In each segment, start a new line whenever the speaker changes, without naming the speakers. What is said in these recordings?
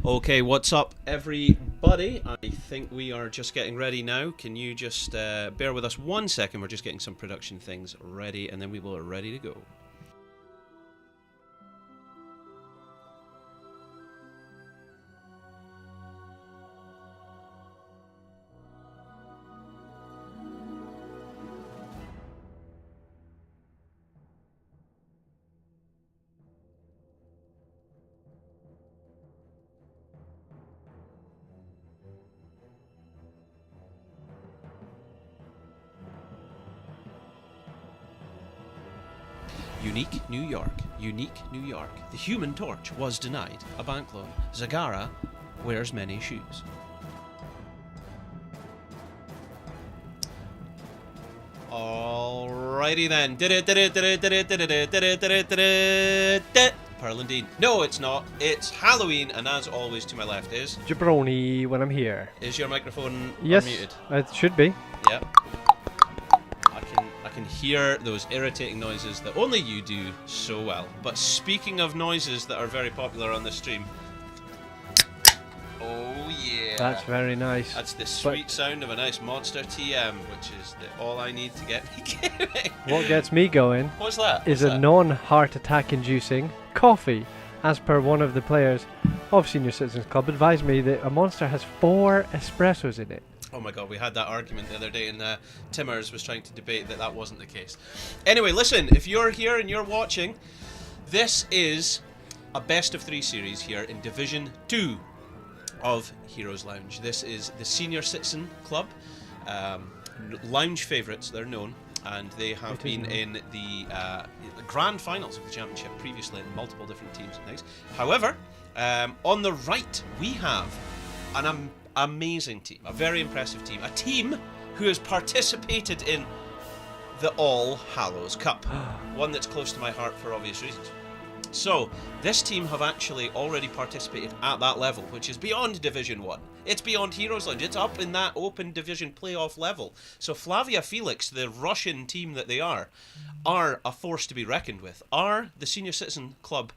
Okay, what's up, everybody? I think we are just getting ready now. Can you just bear with us 1 second? We're just getting some production things ready, and then we will be ready to go. Unique New York. Unique New York. The Human Torch was denied a bank loan. Zagara wears many shoes. Alrighty then. Perlandine. No, it's not. It's Halloween, and as always, to my left is
Jabroni when I'm here.
Is your microphone
Yes,
unmuted?
it should be.
Yep. I can hear those irritating noises that only you do so well. But speaking of noises that are very popular on the stream, oh yeah,
That's very nice.
that's the sweet sound of a nice monster TM, which is all I need to get me going.
What gets me going
What's that?
is
What's
a
that?
non-heart attack inducing coffee. As per one of the players of Senior Citizens Club advised me that a monster has 4 espressos in it.
Oh my god, we had that argument the other day, and Timmers was trying to debate that wasn't the case. Anyway, listen, if you're here and you're watching, this is a best of 3 series here in Division 2 of Heroes Lounge. This is the Senior Citizen Club, lounge favourites, they're known, and they have been in the grand finals of the championship previously in multiple different teams and things. However, on the right, we have an amazing team, a very impressive team, a team who has participated in the All Hallows Cup, one that's close to my heart for obvious reasons. So, this team have actually already participated at that level, which is beyond Division 1. It's beyond Heroes Lounge. It's up in that open division playoff level. So Flavia, Felix, the Russian team that they are a force to be reckoned with. Are the Senior Citizen Club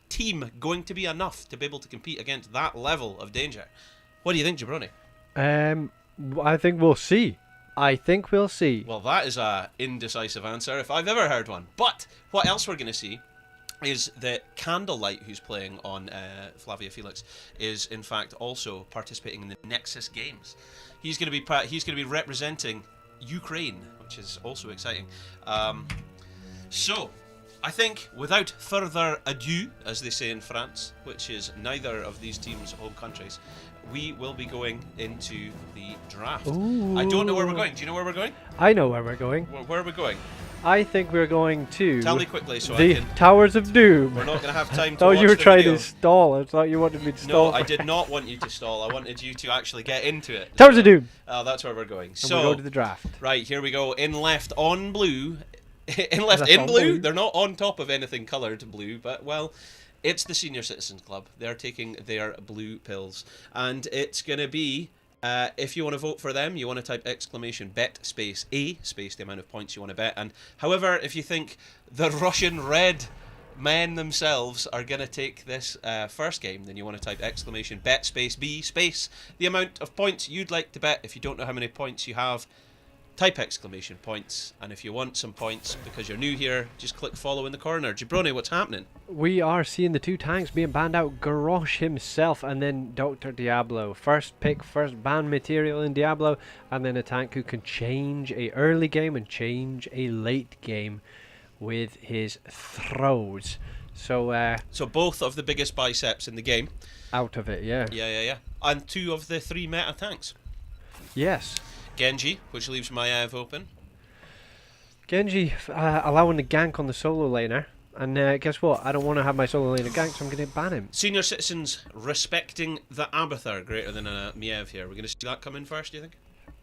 team going to be enough to be able to compete against that level of danger? What do you think, Jabroni?
I think we'll see. I think we'll see.
Well, that is a indecisive answer if I've ever heard one. But what else we're going to see is that Candlelight, who's playing on Flavia Felix, is in fact also participating in the Nexus Games. He's going to be representing Ukraine, which is also exciting. So, I think without further ado, as they say in France, which is neither of these teams' home countries, we will be going into the draft.
Ooh.
I don't know where we're going. Do you know where we're going?
I know where we're going.
Where are we going?
I think we're going to
Tell me quickly so
the
I can...
Towers of Doom.
We're not going to have time to
Oh,
watch
you were
the
trying
video.
to stall. I thought you wanted me to stall.
No, I did not want you to stall. I wanted you to actually get into it.
Towers of Doom.
That's where we're going.
And
So,
we're going to the draft.
right, here we go. In left, on blue. In left,
That's
in
on
blue.
blue.
They're not on top of anything coloured blue, but, well, it's the Senior Citizens Club. They're taking their blue pills. And it's going to be... if you want to vote for them, you want to type exclamation bet space A space the amount of points you want to bet. And however, if you think the Russian red men themselves are going to take this first game, then you want to type exclamation bet space B space the amount of points you'd like to bet. If you don't know how many points you have, type exclamation points. And if you want some points because you're new here, just click follow in the corner. Jabroni, what's happening?
We are seeing the 2 tanks being banned out. Garrosh himself and then Dr. Diablo. First pick, first ban material in Diablo, and then a tank who can change a early game and change a late game with his throws. So
So both of the biggest biceps in the game.
out of it, yeah.
Yeah. And 2 of the 3 meta tanks.
Yes.
Genji, which leaves Maiev open.
Genji allowing the gank on the solo laner. And guess what? I don't want to have my solo laner gank, so I'm going to ban him.
Senior Citizens respecting the Abathur greater than a Miev here. We're going to see that come in first, do you think?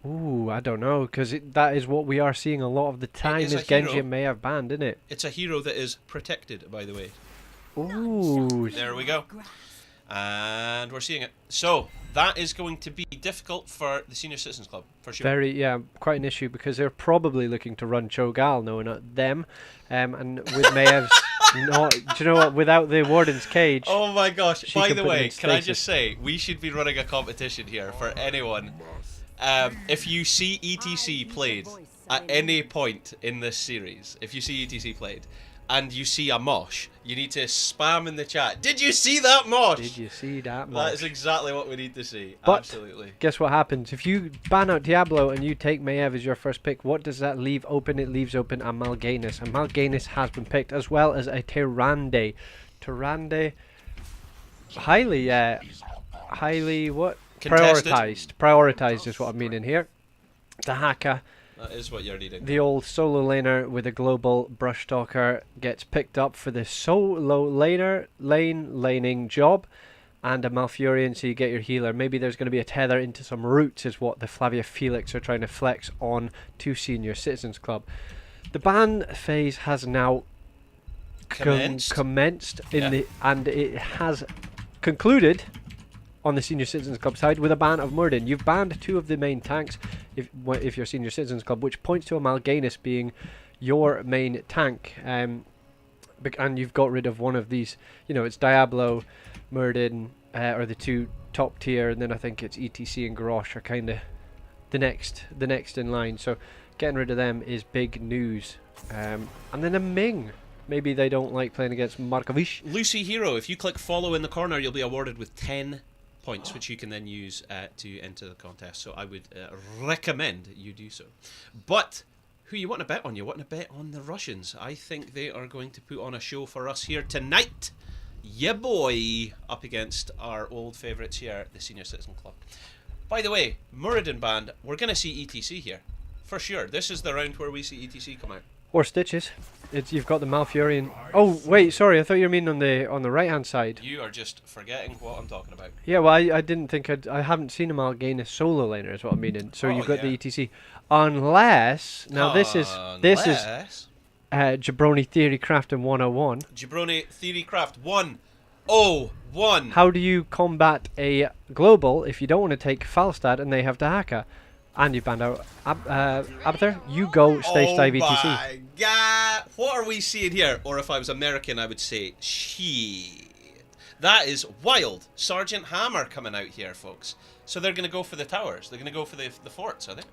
Ooh, I don't know, because that is what we are seeing a lot of the time
is
is
a
Genji
hero.
and may have banned, isn't it?
It's a hero that is protected, by the way.
Ooh.
There we go. And we're seeing it. So, that is going to be difficult for the Senior Citizens Club, for sure.
Very, yeah, quite an issue because they're probably looking to run Cho'Gall, knowing them. And with Mayev's No, do you know what? Without the Warden's Cage,
Oh my gosh!
She
By
can
the
put them
way,
in
can I
stasis.
just say we should be running a competition here for anyone. If you see ETC played at any point in this series, if you see ETC played, and you see a mosh, you need to spam in the chat. Did you see that mosh?
did you see that?
That is
Mosh?
exactly what we need to see.
But-
Absolutely.
Guess what happens if you ban out Diablo and you take Maiev as your first pick? What does that leave open? It leaves open a Mal'Ganis. And Mal'Ganis has been picked, as well as a Tyrande. Tyrande, highly what?
Contested.
Prioritized is what I'm meaning here. The Haka,
That is what you're needing.
the old solo laner with a global brush stalker, gets picked up for the solo laning job, and a Malfurion, so you get your healer. Maybe there's going to be a tether into some roots, is what the Flavia Felix are trying to flex on to Senior Citizens Club. The ban phase has now commenced
Yeah.
and it has concluded on the Senior Citizens Club side with a ban of Murden. You've banned 2 of the main tanks if you're Senior Citizens Club, which points to a Mal'Ganis being your main tank. And you've got rid of one of these. You know, it's Diablo, Murden, are the 2 top tier, and then I think it's ETC and Garrosh are kind of the next in line. So getting rid of them is big news. And then a Ming. Maybe they don't like playing against Markovic.
Lucy Hero, if you click follow in the corner, you'll be awarded with 10 points, which you can then use to enter the contest. So I would recommend you do so. But who you want to bet on? You want to bet on the Russians. I think they are going to put on a show for us here tonight. Yeah, boy, up against our old favourites here, the Senior Citizen Club. By the way, Muradin Band, we're going to see ETC here. For sure. This is the round where we see ETC come out.
Or Stitches. You've got the Malfurion. Oh wait, sorry. I thought you were meaning on the right hand side.
You are just forgetting what I'm talking about.
Yeah, well, I didn't think I haven't seen a Mal'Ganis solo laner is what I'm meaning. So
Oh,
you've got
yeah.
the ETC, unless now this is
Unless-
Jabroni Theory Crafting 101.
Jabroni Theory Craft 101.
How do you combat a global if you don't want to take Falstad and they have Dahaka? And you banned out Abathur? You go stage dive ETC.
Oh my god! What are we seeing here? Or if I was American, I would say shit. That is wild. Sergeant Hammer coming out here, folks. So they're going to go for the towers. They're going to go for the forts, are they?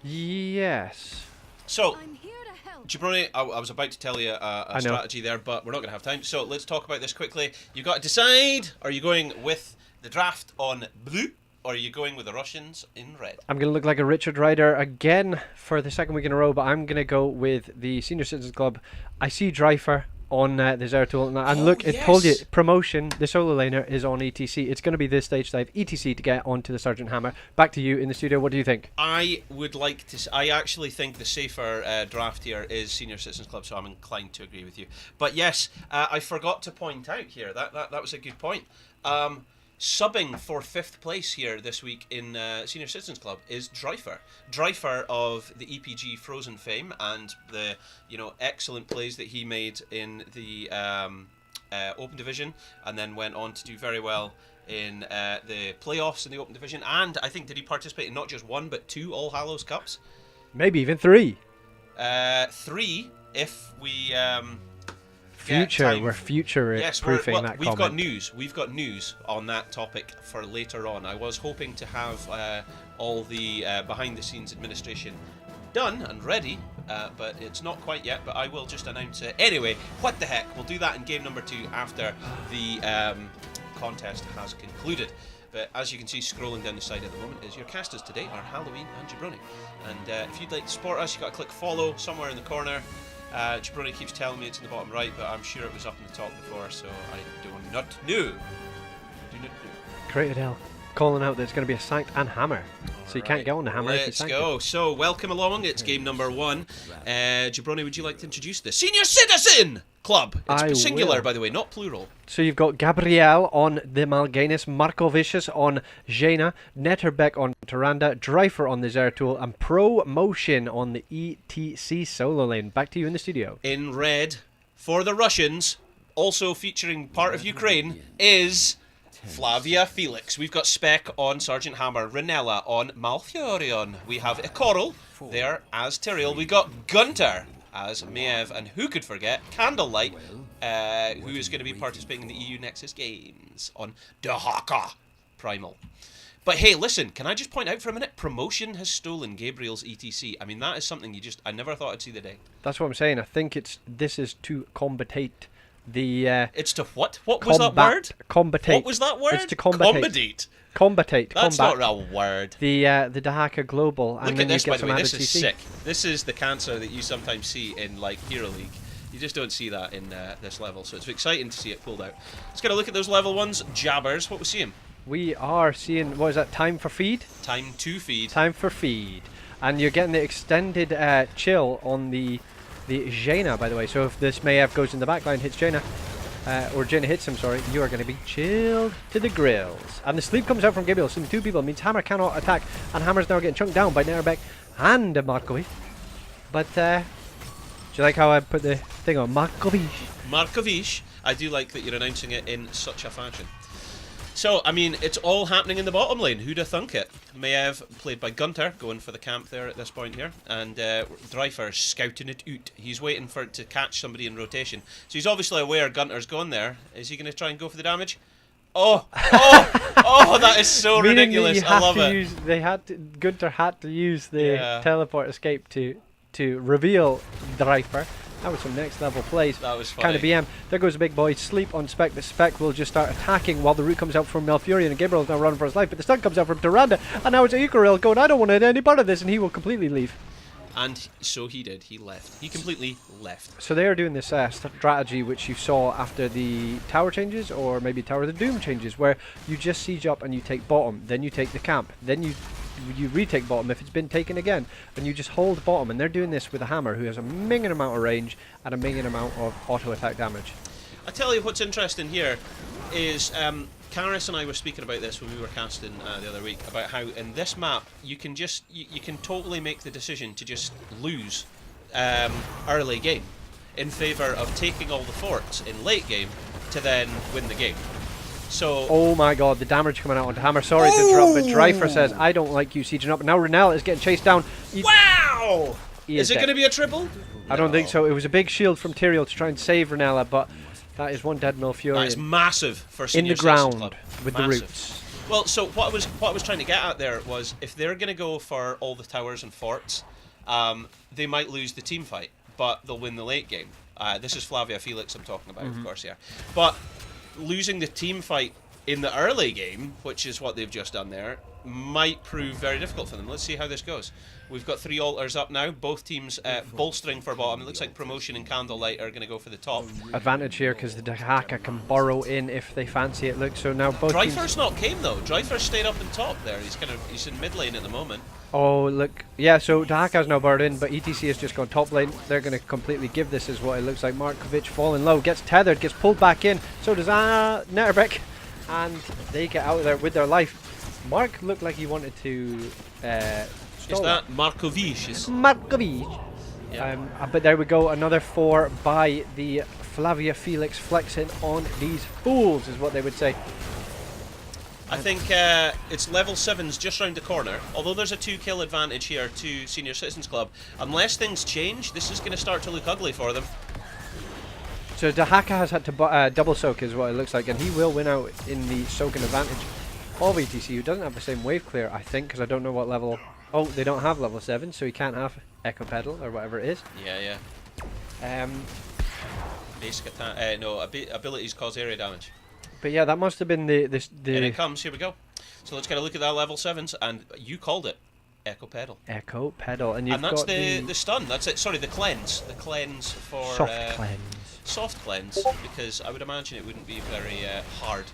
Yes.
So,
I'm here to help.
Jabroni, I was about to tell you a
know.
strategy there, but we're not going to have time. So let's talk about this quickly. You've got to decide, are you going with the draft on blue, or are you going with the Russians in red?
I'm going to look like a Richard Rider again for the second week in a row, but I'm going to go with the Senior Citizens Club. I see Dreifer on the Zeratul, and look, it told you, promotion, the solo laner is on ETC. It's going to be this stage dive, ETC, to get onto the Sergeant Hammer. Back to you in the studio, what do you think?
I would like to. I actually think the safer draft here is Senior Citizens Club, so I'm inclined to agree with you. But yes, I forgot to point out here that was a good point. Subbing for 5th place here this week in Senior Citizens Club is Dreifer. Dreifer of the EPG Frozen fame and the excellent plays that he made in the Open Division, and then went on to do very well in the playoffs in the Open Division. And I think, did he participate in not just 1 but 2 All Hallows Cups?
Maybe even 3.
3 if we.
We're future proofing that
we've
comment.
got news. We've got news on that topic for later on. I was hoping to have all the behind-the-scenes administration done and ready, but it's not quite yet. But I will just announce it anyway. What the heck? We'll do that in game number 2 after the contest has concluded. But as you can see, scrolling down the side at the moment is your casters today are Halloween and Jabroni. And if you'd like to support us, you've got to click follow somewhere in the corner. Jabroni keeps telling me it's in the bottom right, but I'm sure it was up in the top before, so I do not know. Do not know.
Created L calling out that it's going to be a sacked and hammer. So you can't get on the hammer if you
Let's
sank
go.
it.
So welcome along. It's game number 1. Jabroni, would you like to introduce the Senior Citizen Club? It's
I
singular,
will.
by the way, not plural.
So you've got Gabrielle on the Mal'Ganis, Markovicius on Jaina, Netterbeck on Tyrande, Dreifer on the Zeratul, and Promotion on the ETC solo lane. Back to you in the studio.
In red, for the Russians, also featuring part of Ukraine, is Flavia Felix. We've got Spec on Sergeant Hammer, Renella on Malfurion. We have Ikoril there as Tyrael. We got Gunter as Maev, and who could forget Candlelight, who is going to be participating in the EU Nexus Games on Dahaka Primal. But hey, listen, can I just point out for a minute, promotion has stolen Gabriel's ETC. I mean, that is something I never thought I'd see the day.
That's what I'm saying. I think this is to combatate the...
it's to what? What was that word?
Combatate.
What was that word?
It's to combatate. Combatate.
That's not a word.
The Dahaka Global.
Look at this, by the way. This is sick. This is the cancer that you sometimes see in, like, Hero League. You just don't see that in this level, so it's exciting to see it pulled out. Let's get a look at those level 1s. Jabbers, what we seeing?
We are seeing, what is that, time for feed?
Time to feed.
Time for feed. And you're getting the extended chill on the Jaina, by the way. So if this Maev goes in the backline, hits Jaina, or Jaina hits him, sorry, you are going to be chilled to the grills. And the sleep comes out from Gabriel, so 2 people. It means Hammer cannot attack, and Hammer's now getting chunked down by Nerebek and Markovic. But, do you like how I put the thing on? Markovic.
Markovic. I do like that you're announcing it in such a fashion. So, I mean, it's all happening in the bottom lane. Who'd have thunk it? Maev, played by Gunter, going for the camp there at this point here. And Dreifer scouting it out. He's waiting for it to catch somebody in rotation. So he's obviously aware Gunter's going there. Is he going to try and go for the damage? Oh! Oh! Oh, that is so ridiculous. I love it.
Gunter had to use the teleport escape to reveal Dreifer. That was some next level plays.
That was funny.
Kind of BM. There goes the big boy. Sleep on Spec, but Spec will just start attacking while the root comes out from Malfurion, and Gabriel's now running for his life, but the stun comes out from Duranda, and now it's Icaril going, I don't want any part of this, and he will completely leave.
And so he did. He left. He completely left.
So they are doing this strategy which you saw after the tower changes, or maybe Tower of the Doom changes, where you just siege up and you take bottom, then you take the camp, then you retake bottom if it's been taken again, and you just hold bottom. And they're doing this with a Hammer who has a minging amount of range and a minging amount of auto attack damage.
I tell you what's interesting here is Karis and I were speaking about this when we were casting the other week, about how in this map you can just you can totally make the decision to just lose early game in favour of taking all the forts in late game to then win the game. So,
oh my god, the damage coming out onto Hammer. Sorry to interrupt, but Dreifer says, I don't like you sieging up. And now Renella is getting chased down.
Wow! Is it going to be a triple?
I don't think so. It was a big shield from Tyrael to try and save Renella, but that is one dead Malfurion.
That is massive for Senior
in the ground
Club.
with
Massive.
the roots.
Well, so what I was trying to get at there was, if they're going to go for all the towers and forts, they might lose the team fight, but they'll win the late game. This is Flavia Felix I'm talking about, of course, here. But losing the team fight in the early game, which is what they've just done there, might prove very difficult for them. Let's see how this goes. We've got 3 altars up now, both teams bolstering for bottom. It looks like Promotion and Candlelight are going to go for the top.
Advantage here because the Dahaka can burrow in if they fancy it. Look, so now both
Dreifer's not came though. Dreifer stayed up in top there. He's in mid lane at the moment.
Oh, look. Yeah, so Dahaka's now burrowed in, but ETC has just gone top lane. They're going to completely give this as what it looks like. Markovic falling low, gets tethered, gets pulled back in. So does Netterbeck. And they get out of there with their life. Mark looked like he wanted to
Is that Markovic?
Markovic.
Yeah.
But there we go, another 4 by the Flavia Felix, flexing on these fools is what they would say.
I think it's level 7's just round the corner. Although there's a 2-kill advantage here to Senior Citizens Club, unless things change, this is going to start to look ugly for them.
So Dahaka has had to double soak is what it looks like, and he will win out in the soaking advantage of ETC, who doesn't have the same wave clear, I think, because I don't know what level. Oh, they don't have level 7, so he can't have Echo Pedal or whatever it is.
Yeah. Basic attack. No, abilities cause area damage.
But yeah, that must have been the.
And it comes. Here we go. So let's get a look at that level 7s, and you called it. Echo Pedal.
Echo Pedal, and you've
that's
got
the stun. That's it. Sorry, the cleanse. The cleanse for
soft cleanse.
Soft cleanse, because I would imagine it wouldn't be very hard.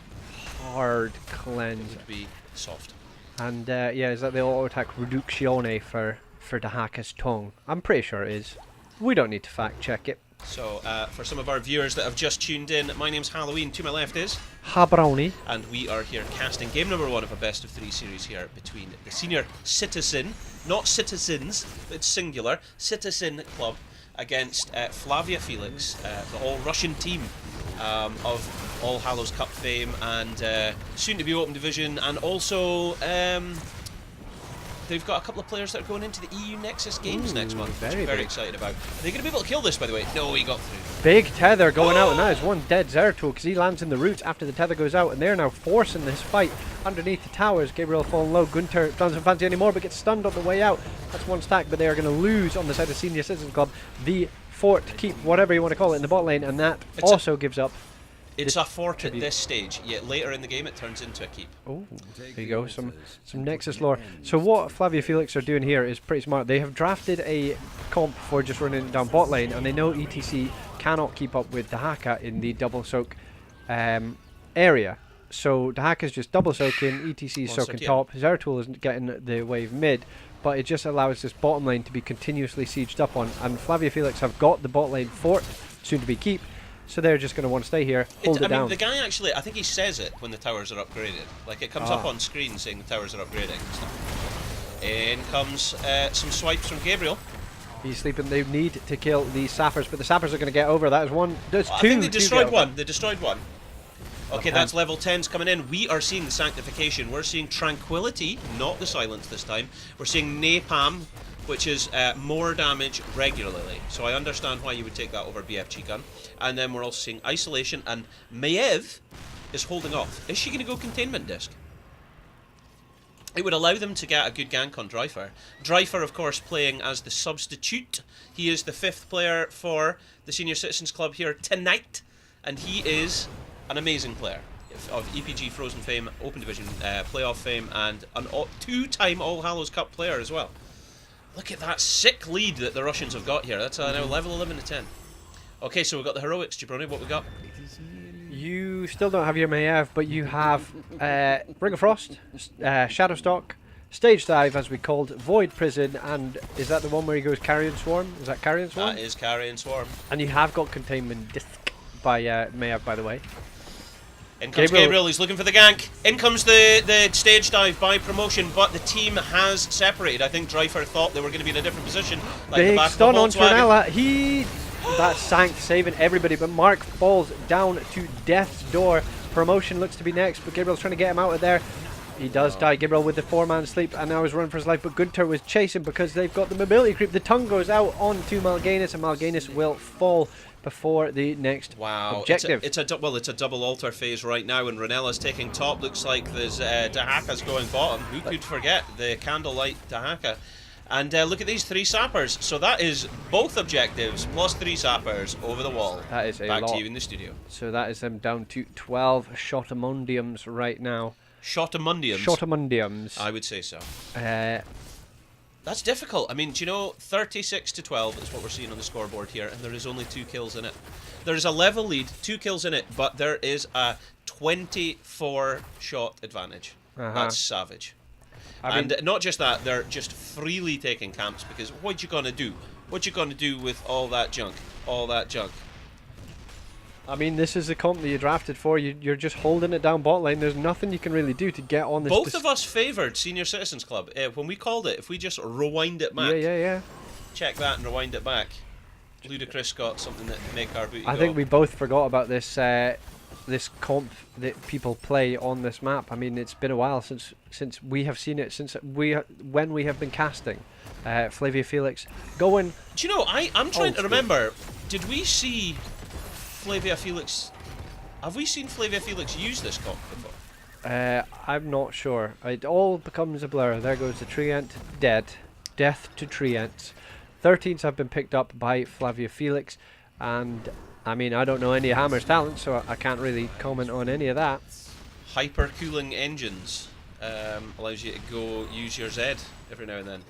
Hard cleanse.
It would be soft.
And yeah, is that the auto attack Reduzione for Dahaka's tongue? I'm pretty sure it is. We don't need to fact check it.
So, for some of our viewers that have just tuned in, my name's Halloween. To my left is
Habrownie,
and we are here casting game number 1 of a best of 3 series here between the Senior Citizen, not Citizens, it's singular, Citizen Club, against Flavia Felix, the all-Russian team of All Hallows Cup fame and soon-to-be Open Division, and also they've got a couple of players that are going into the EU Nexus Games next month, which I'm
very
very
big.
excited about. Are they going to be able to kill this, by the way? No, he got through.
Big tether going out, and that is one dead Zeratul because he lands in the roots after the tether goes out, and they're now forcing this fight underneath the towers. Gabriel falling low. Gunter doesn't fancy anymore, but gets stunned on the way out. That's one stack, but they are going to lose on the side of Senior Citizens Club the fort, keep, whatever you want to call it, in the bot lane, and that also gives up.
It's a fort at this stage, yet later in the game it turns into a keep.
Oh, there you go, some Nexus lore. So what Flavia Felix are doing here is pretty smart. They have drafted a comp for just running it down bot lane, and they know ETC cannot keep up with Dahaka in the double soak area. So Dahaka's just double soaking, ETC's soaking top, Zeratul is getting the wave mid, but it just allows this bottom lane to be continuously sieged up on, and Flavia Felix have got the bot lane fort, soon to be keep. So they're just going to want to stay here, hold it down. I mean,
the guy actually, I think he says it when the towers are upgraded. Like, it comes up on screen saying the towers are upgrading and stuff. In comes some swipes from Gabriel.
He's sleeping. They need to kill the Sappers, but the Sappers are going to get over. That is one. There's two.
I think they destroyed one. They destroyed one. Okay, that's level 10's coming in. We are seeing the Sanctification. We're seeing Tranquility, not the Silence this time. We're seeing Napalm, which is more damage regularly. So I understand why you would take that over BFG gun. And then we're also seeing Isolation, and Maiev is holding off. Is she going to go Containment Disc? It would allow them to get a good gank on Dreifer. Dreifer, of course, playing as the substitute. He is the 5th player for the Senior Citizens Club here tonight, and he is an amazing player of EPG Frozen fame, Open Division playoff fame, and a 2-time All Hallows Cup player as well. Look at that sick lead that the Russians have got here. That's now level 11 to 10. Okay, so we've got the heroics, Jabroni. What we got?
You still don't have your Maiev, but you have Ring of Frost, Shadowstalk, Stage Dive, as we called, Void Prison, and is that the one where he goes Carrion Swarm? Is that Carrion Swarm?
That is Carrion Swarm.
And you have got Containment Disc by Maiev, by the way.
In comes Gabriel, he's looking for the gank. In comes the Stage Dive by Promotion, but the team has separated. I think Dreifer thought they were going to be in a different position. Like
Big
the back
stun
of
on
the
Trinella. That sank, saving everybody, but Mark falls down to death's door. Promotion looks to be next, but Gabriel's trying to get him out of there. He does die. Gabriel with the 4-man sleep, and now he's running for his life, but Gunter was chasing because they've got the mobility creep. The tongue goes out onto Mal'Ganis, and Mal'Ganis will fall before the next objective.
It's a double altar phase right now, and Renella's taking top. Looks like there's Dahaka's going bottom. Who could forget the Candlelight Dahaka? And look at these 3 sappers. So that is both objectives plus 3 sappers over the wall.
That is a
lot. Back to you
in
the studio.
So that is them down to 12 Shotamundiums right now.
Shotamundiums?
Shotamundiums.
I would say so. That's difficult. I mean, do you know, 36 to 12 is what we're seeing on the scoreboard here, and there is only 2 kills in it. There is a level lead, 2 kills in it, but there is a 24 shot advantage. That's savage. I mean, not just that, they're just freely taking camps, because what you gonna do? What you gonna do with all that junk? All that junk?
I mean, this is the comp that you drafted for. You're just holding it down bot lane. There's nothing you can really do to get on this.
Both of us favoured Senior Citizens Club. When we called it, if we just rewind it back.
Yeah.
Check that and rewind it back. Ludicrous got something that make our booty
I
go.
think we both forgot about this this comp that people play on this map. I mean, it's been a while since we have seen it, when we have been casting. Flavia Felix going.
Do you know, I'm trying to remember, did we see Flavia Felix, have we seen Flavia Felix use this comp before?
I'm not sure. It all becomes a blur. There goes the Treant dead. Death to Treants. 13s have been picked up by Flavia Felix, and I mean, I don't know any of Hammer's talents, so I can't really comment on any of that.
Hyper cooling engines allows you to go use your Z every now and then.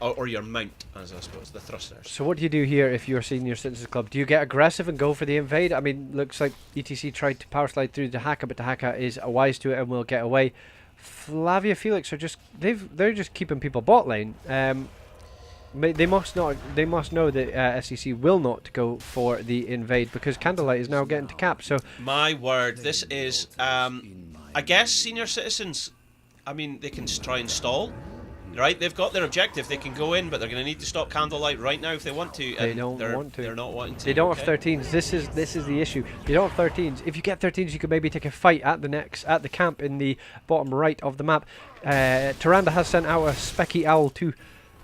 Or your mount, as I suppose, the thrusters.
So what do you do here if you're Senior Citizens Club? Do you get aggressive and go for the invade? I mean, looks like ETC tried to power slide through Dahaka, but Dahaka is wise to it and will get away. Flavia Felix are just they're just keeping people bot lane. They must know that SEC will not go for the invade because Candlelight is now getting to cap. So
my word, this is I guess Senior Citizens. I mean, they can try and stall. right? They've got their objective. They can go in, but they're going to need to stop Candlelight right now if they want to.
They don't want to.
They're not wanting to.
They don't have 13s. This is the issue. You don't have 13s. If you get 13s, you could maybe take a fight at the camp in the bottom right of the map. Tyrande has sent out a Specky Owl to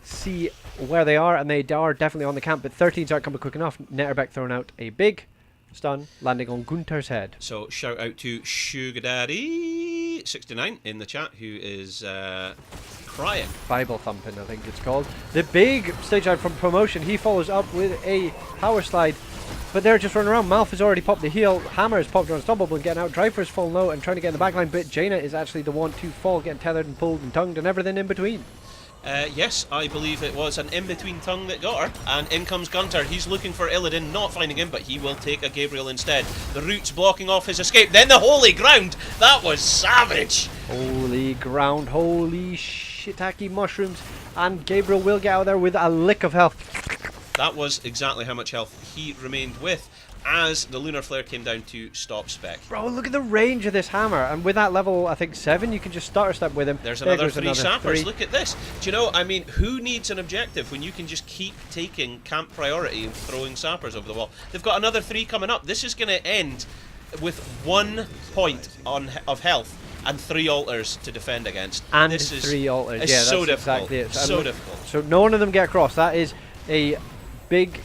see where they are, and they are definitely on the camp, but 13s aren't coming quick enough. Netterbeck throwing out a big stun, landing on Gunther's head.
So shout out to Sugar Daddy 69 in the chat, who is crying.
Bible thumping, I think it's called. The big stage out from promotion. He follows up with a power slide, but they're just running around. Malf has already popped the heal. Hammer has popped Unstoppable and getting out. Driver's falling low and trying to get in the backline, but Jaina is actually the one to fall, getting tethered and pulled and tongued and everything in between.
Yes, I believe it was an in-between tongue that got her, and in comes Gunter. He's looking for Illidan, not finding him, but he will take a Gabriel instead. The roots blocking off his escape, then the holy ground! That was savage!
Holy ground, holy shiitake mushrooms, and Gabriel will get out there with a lick of health.
That was exactly how much health he remained with as the Lunar Flare came down to stop Spec.
Bro, look at the range of this hammer, and with that level, I think 7, you can just starter step with him.
There's another three sappers. Look at this. Do you know, I mean, who needs an objective when you can just keep taking camp priority and throwing sappers over the wall? They've got another 3 coming up. This is going to end with 1 point of health and 3 altars to defend against.
And
this is
3 altars.
It's
yeah,
so
that's
difficult.
Exactly it.
So difficult.
So none of them get across. That is a big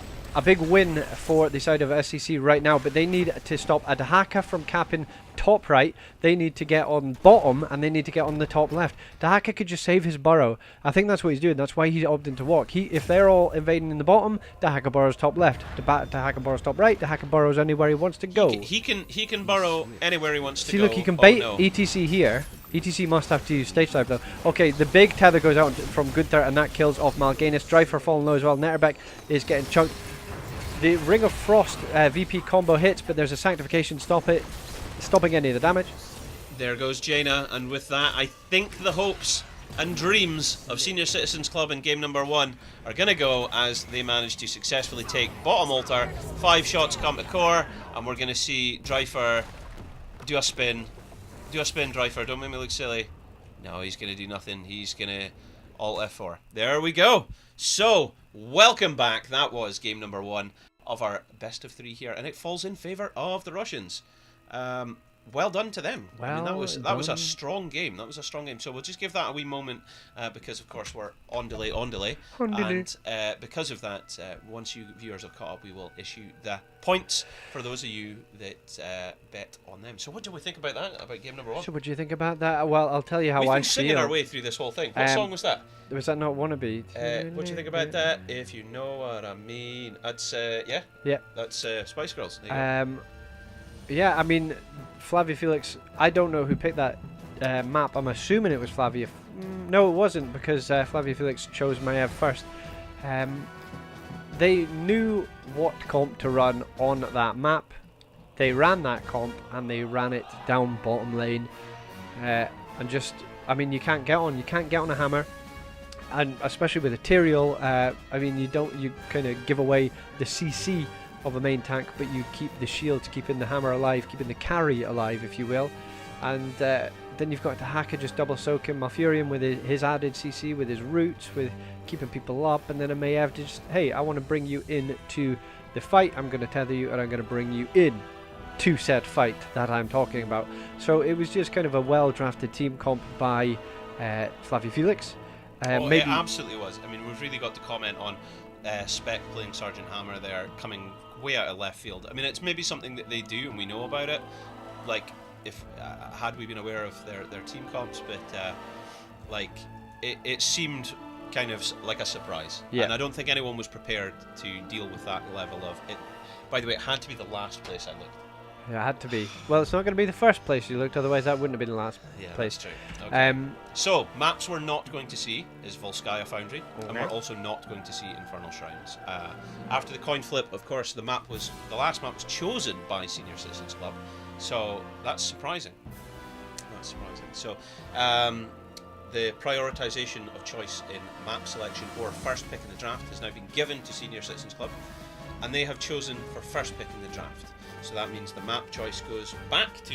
win for the side of SCC right now, but they need to stop Adahaka from capping top right. They need to get on bottom, and they need to get on the top left. Dahaka could just save his burrow. I think that's what he's doing. That's why he's opting to walk. If they're all invading in the bottom, Dahaka burrows top left. Dahaka burrows top right. Dahaka burrows anywhere he wants to go.
He can burrow anywhere he wants to go.
See, look, he can bait ETC here. ETC must have to use stage dive though. Okay, the big tether goes out from Gunther, and that kills off Mal'Ganis. Driver falling low as well. Netterbeck is getting chunked. The Ring of Frost VP combo hits, but there's a Sanctification stopping any of the damage.
There goes Jaina, and with that, I think the hopes and dreams of Senior Citizens Club in game number 1 are going to go as they manage to successfully take bottom altar. 5 shots come to core, and we're going to see Dryfer do a spin. Do a spin, Dryfer. Don't make me look silly. No, he's going to do nothing. He's going to alt F4. There we go. So, welcome back. That was game number 1 of our best of 3 here, and it falls in favour of the Russians. Well done to them.
Well,
I mean, that was a strong game. That was a strong game. So we'll just give that a wee moment because, of course, we're on delay. And because of that, once you viewers have caught up, we will issue the points for those of you that bet on them. So what do we think about that? About game number 1?
So what do you think about that? Well, I'll tell you how
We've
I
been singing
feel.
our way through this whole thing. What song was that?
Was that not Wannabe?
What do you think about that? If you know what I mean. That's yeah. That's Spice Girls. There you go.
Yeah, I mean, Flavia Felix, I don't know who picked that map. I'm assuming it was Flavia. No, it wasn't, because Flavia Felix chose Maiev first. They knew what comp to run on that map. They ran that comp, and they ran it down bottom lane. And just, I mean, you can't get on a hammer. And especially with a Tyrael, I mean, you kind of give away the CC of a main tank, but you keep the shields, keeping the hammer alive, keeping the carry alive, if you will. And then you've got Dahaka just double soaking Malfurion with his added CC, with his roots, with keeping people up, and then a Maiev to just, hey, I want to bring you into the fight, I'm going to tether you, and I'm going to bring you in to said fight that I'm talking about. So it was just kind of a well-drafted team comp by Flavia Felix.
Maybe it absolutely was. I mean, we've really got to comment on Spec playing Sergeant Hammer there, coming way out of left field. I mean, it's maybe something that they do and we know about it, like if had we been aware of their team comps, but like it seemed kind of like a surprise. Yeah. And I don't think anyone was prepared to deal with that level of it. By the way, it had to be the last place I looked.
Yeah, it had to be. Well, it's not going to be the first place you looked, otherwise that wouldn't have been the last place.
That's true. Okay. So, maps we're not going to see is Volskaya Foundry, and we're also not going to see Infernal Shrines. After the coin flip, of course, the last map was chosen by Senior Citizens Club, so that's surprising. So, the prioritization of choice in map selection or first pick in the draft has now been given to Senior Citizens Club, and they have chosen for first pick in the draft. So that means the map choice goes back to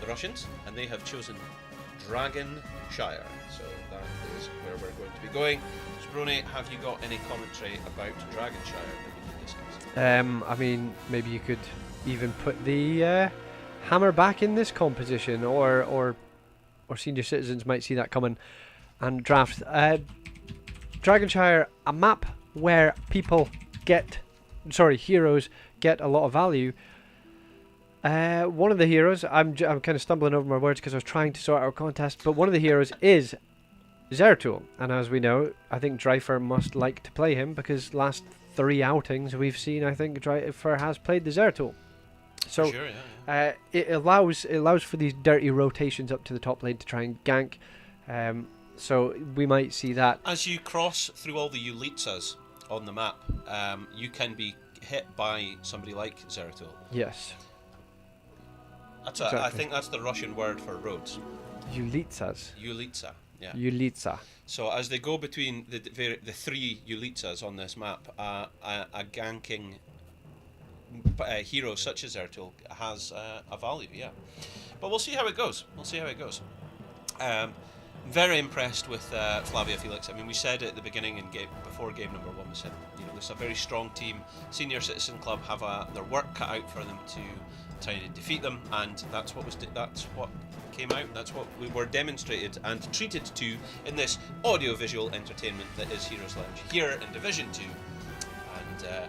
the Russians, and they have chosen Dragon Shire. So that is where we're going to be going. Sprone, have you got any commentary about Dragonshire that we can discuss?
I mean, maybe you could even put the hammer back in this composition, or senior citizens might see that coming and draft. Dragonshire, a map where heroes get a lot of value. One of the heroes, I'm kind of stumbling over my words because I was trying to sort out a contest, but one of the heroes is Zeratul, and as we know, I think Dreifer must like to play him because last 3 outings we've seen, I think Dreifer has played the Zeratul. So
sure, yeah.
It allows for these dirty rotations up to the top lane to try and gank. So we might see that.
As you cross through all the Ulitsas on the map, you can be hit by somebody like Zeratul.
Yes.
I think that's the Russian word for roads.
Ulitsas.
Ulitsa, yeah.
Ulitsa.
So as they go between the 3 Ulitsas on this map, a ganking hero such as Zeratul has a value, yeah. But we'll see how it goes. Very impressed with Flavia Felix. I mean, we said at the beginning before game number 1, we said, this is a very strong team. Senior Citizen Club have their work cut out for them to try to defeat them, and that's what came out. That's what we were demonstrated and treated to in this audio-visual entertainment that is HeroesLounge here in Division 2. And I'm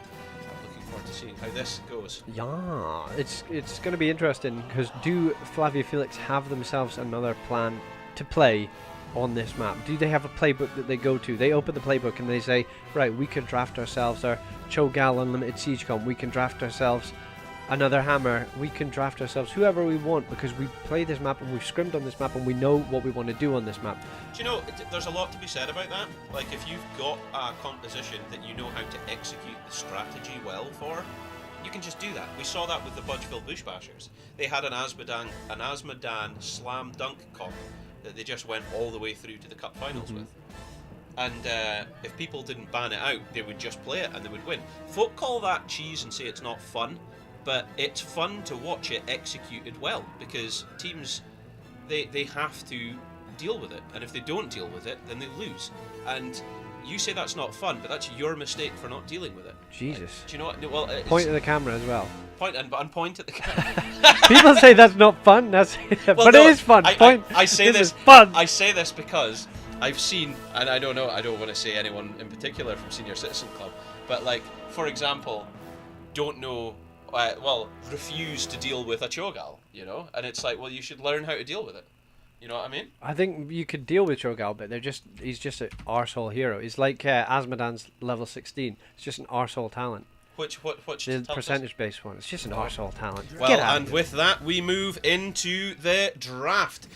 looking forward to seeing how this goes.
Yeah, it's going to be interesting because do Flavia Felix have themselves another plan to play on this map? Do they have a playbook that they go to? They open the playbook and they say, right, we can draft ourselves our Cho'Gall Unlimited Siegecom, we can draft ourselves another hammer, we can draft ourselves whoever we want because we play this map and we've scrimmed on this map and we know what we want to do on this map.
Do you know, there's a lot to be said about that. Like, if you've got a composition that you know how to execute the strategy well for, you can just do that. We saw that with the Budgeville Bushbashers. They had an Asmodan slam dunk comp that they just went all the way through to the cup finals with. And if people didn't ban it out, they would just play it and they would win. Folk call that cheese and say it's not fun, but it's fun to watch it executed well because teams, they have to deal with it, and if they don't deal with it, then they lose. And you say that's not fun, but that's your mistake for not dealing with it.
Jesus.
Do you know what? Well,
point at the camera as well.
Point at the camera.
People say that's not fun. Well, but no, it is fun.
I say this.
Is fun.
I say this because I've seen, and I don't know. I don't want to say anyone in particular from Senior Citizen Club, but like, for example, don't know. Refuse to deal with a Cho'Gall, and it's like, well, you should learn how to deal with it. You know what I mean? I
think you could deal with Cho'Gall, but he's just an arsehole hero. He's like Asmodan's level 16. It's just an arsehole talent.
Which
the percentage-based one. It's just an arsehole talent.
Well, and with that, we move into the draft.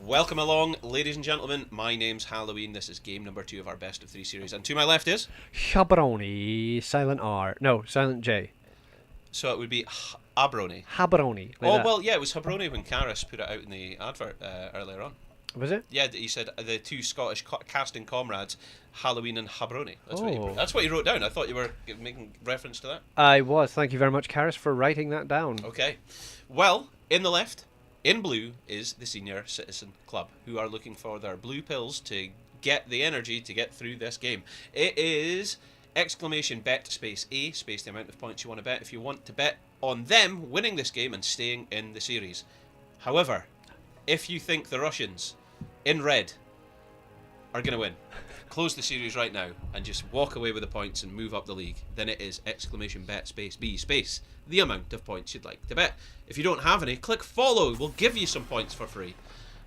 Welcome along, ladies and gentlemen. My name's Halloween. This is game number 2 of our best of 3 series, and to my left is
Habroni, silent R. No, silent J.
So it would be Abroni.
Habroni.
Well, yeah, it was Habroni when Karis put it out in the advert earlier on.
Was it?
Yeah, he said the 2 Scottish casting comrades, Halloween and Habroni. That's what he wrote down. I thought you were making reference to that.
I was. Thank you very much, Karis, for writing that down.
Okay. Well, in the left, in blue, is the Senior Citizen Club, who are looking for their blue pills to get the energy to get through this game. It is... !bet space A space the amount of points you want to bet if you want to bet on them winning this game and staying in the series. However, if you think the Russians in red are going to win, close the series right now and just walk away with the points and move up the league, then it is !bet space B space the amount of points you'd like to bet. If you don't have any, click follow. We'll give you some points for free,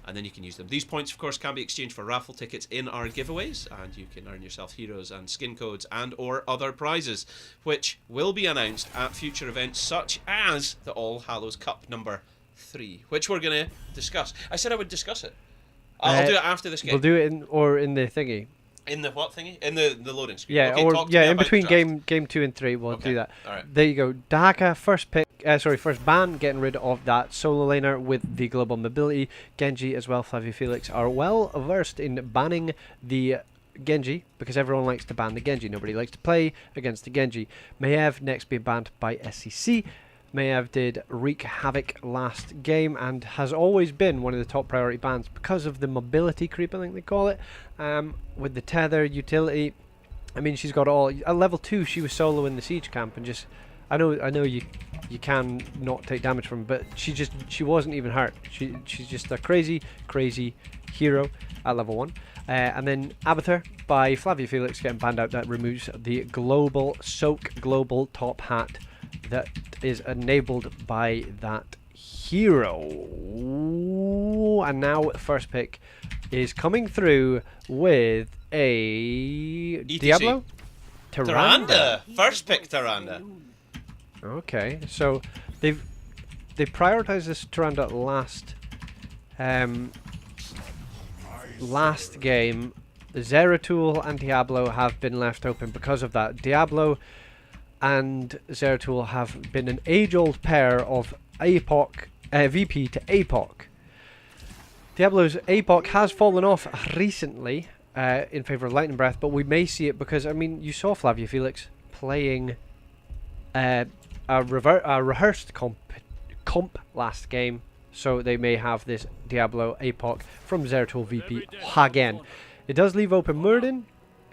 and then you can use them. These points, of course, can be exchanged for raffle tickets in our giveaways, and you can earn yourself heroes and skin codes and or other prizes, which will be announced at future events such as the All Hallows Cup number 3, which we're going to discuss. I said I would discuss it. I'll do it after this game.
We'll do it in the thingy.
In the what thingy? In the loading screen.
Yeah,
okay,
in between game 2 and 3, we'll do that.
All right.
There you go. Dahaka, first ban, getting rid of that solo laner with the global mobility. Genji as well, Flavia Felix are well versed in banning the Genji because everyone likes to ban the Genji. Nobody likes to play against the Genji. Maiev next being banned by SCC. Maev did wreak havoc last game and has always been one of the top priority bans because of the mobility creep, I think they call it, with the tether utility. I mean, she's got all at level 2. She was solo in the siege camp and just, I know you can not take damage from, but she wasn't even hurt. She's just a crazy hero at level 1. And then Abathur by Flavia Felix getting banned out. That removes the global soak global top hat that is enabled by that hero. And now first pick is coming through with a
ETC.
Diablo?
Tyrande. First pick Tyrande.
Okay, so they prioritized this Tyrande last game. Zeratul and Diablo have been left open because of that. Diablo and Zeratul have been an age-old pair of APOC, VP to APOC. Diablo's APOC has fallen off recently in favor of Lightning Breath, but we may see it because, I mean, you saw Flavia Felix playing a rehearsed comp last game, so they may have this Diablo APOC from Zeratul VP again. It does leave open Muradin,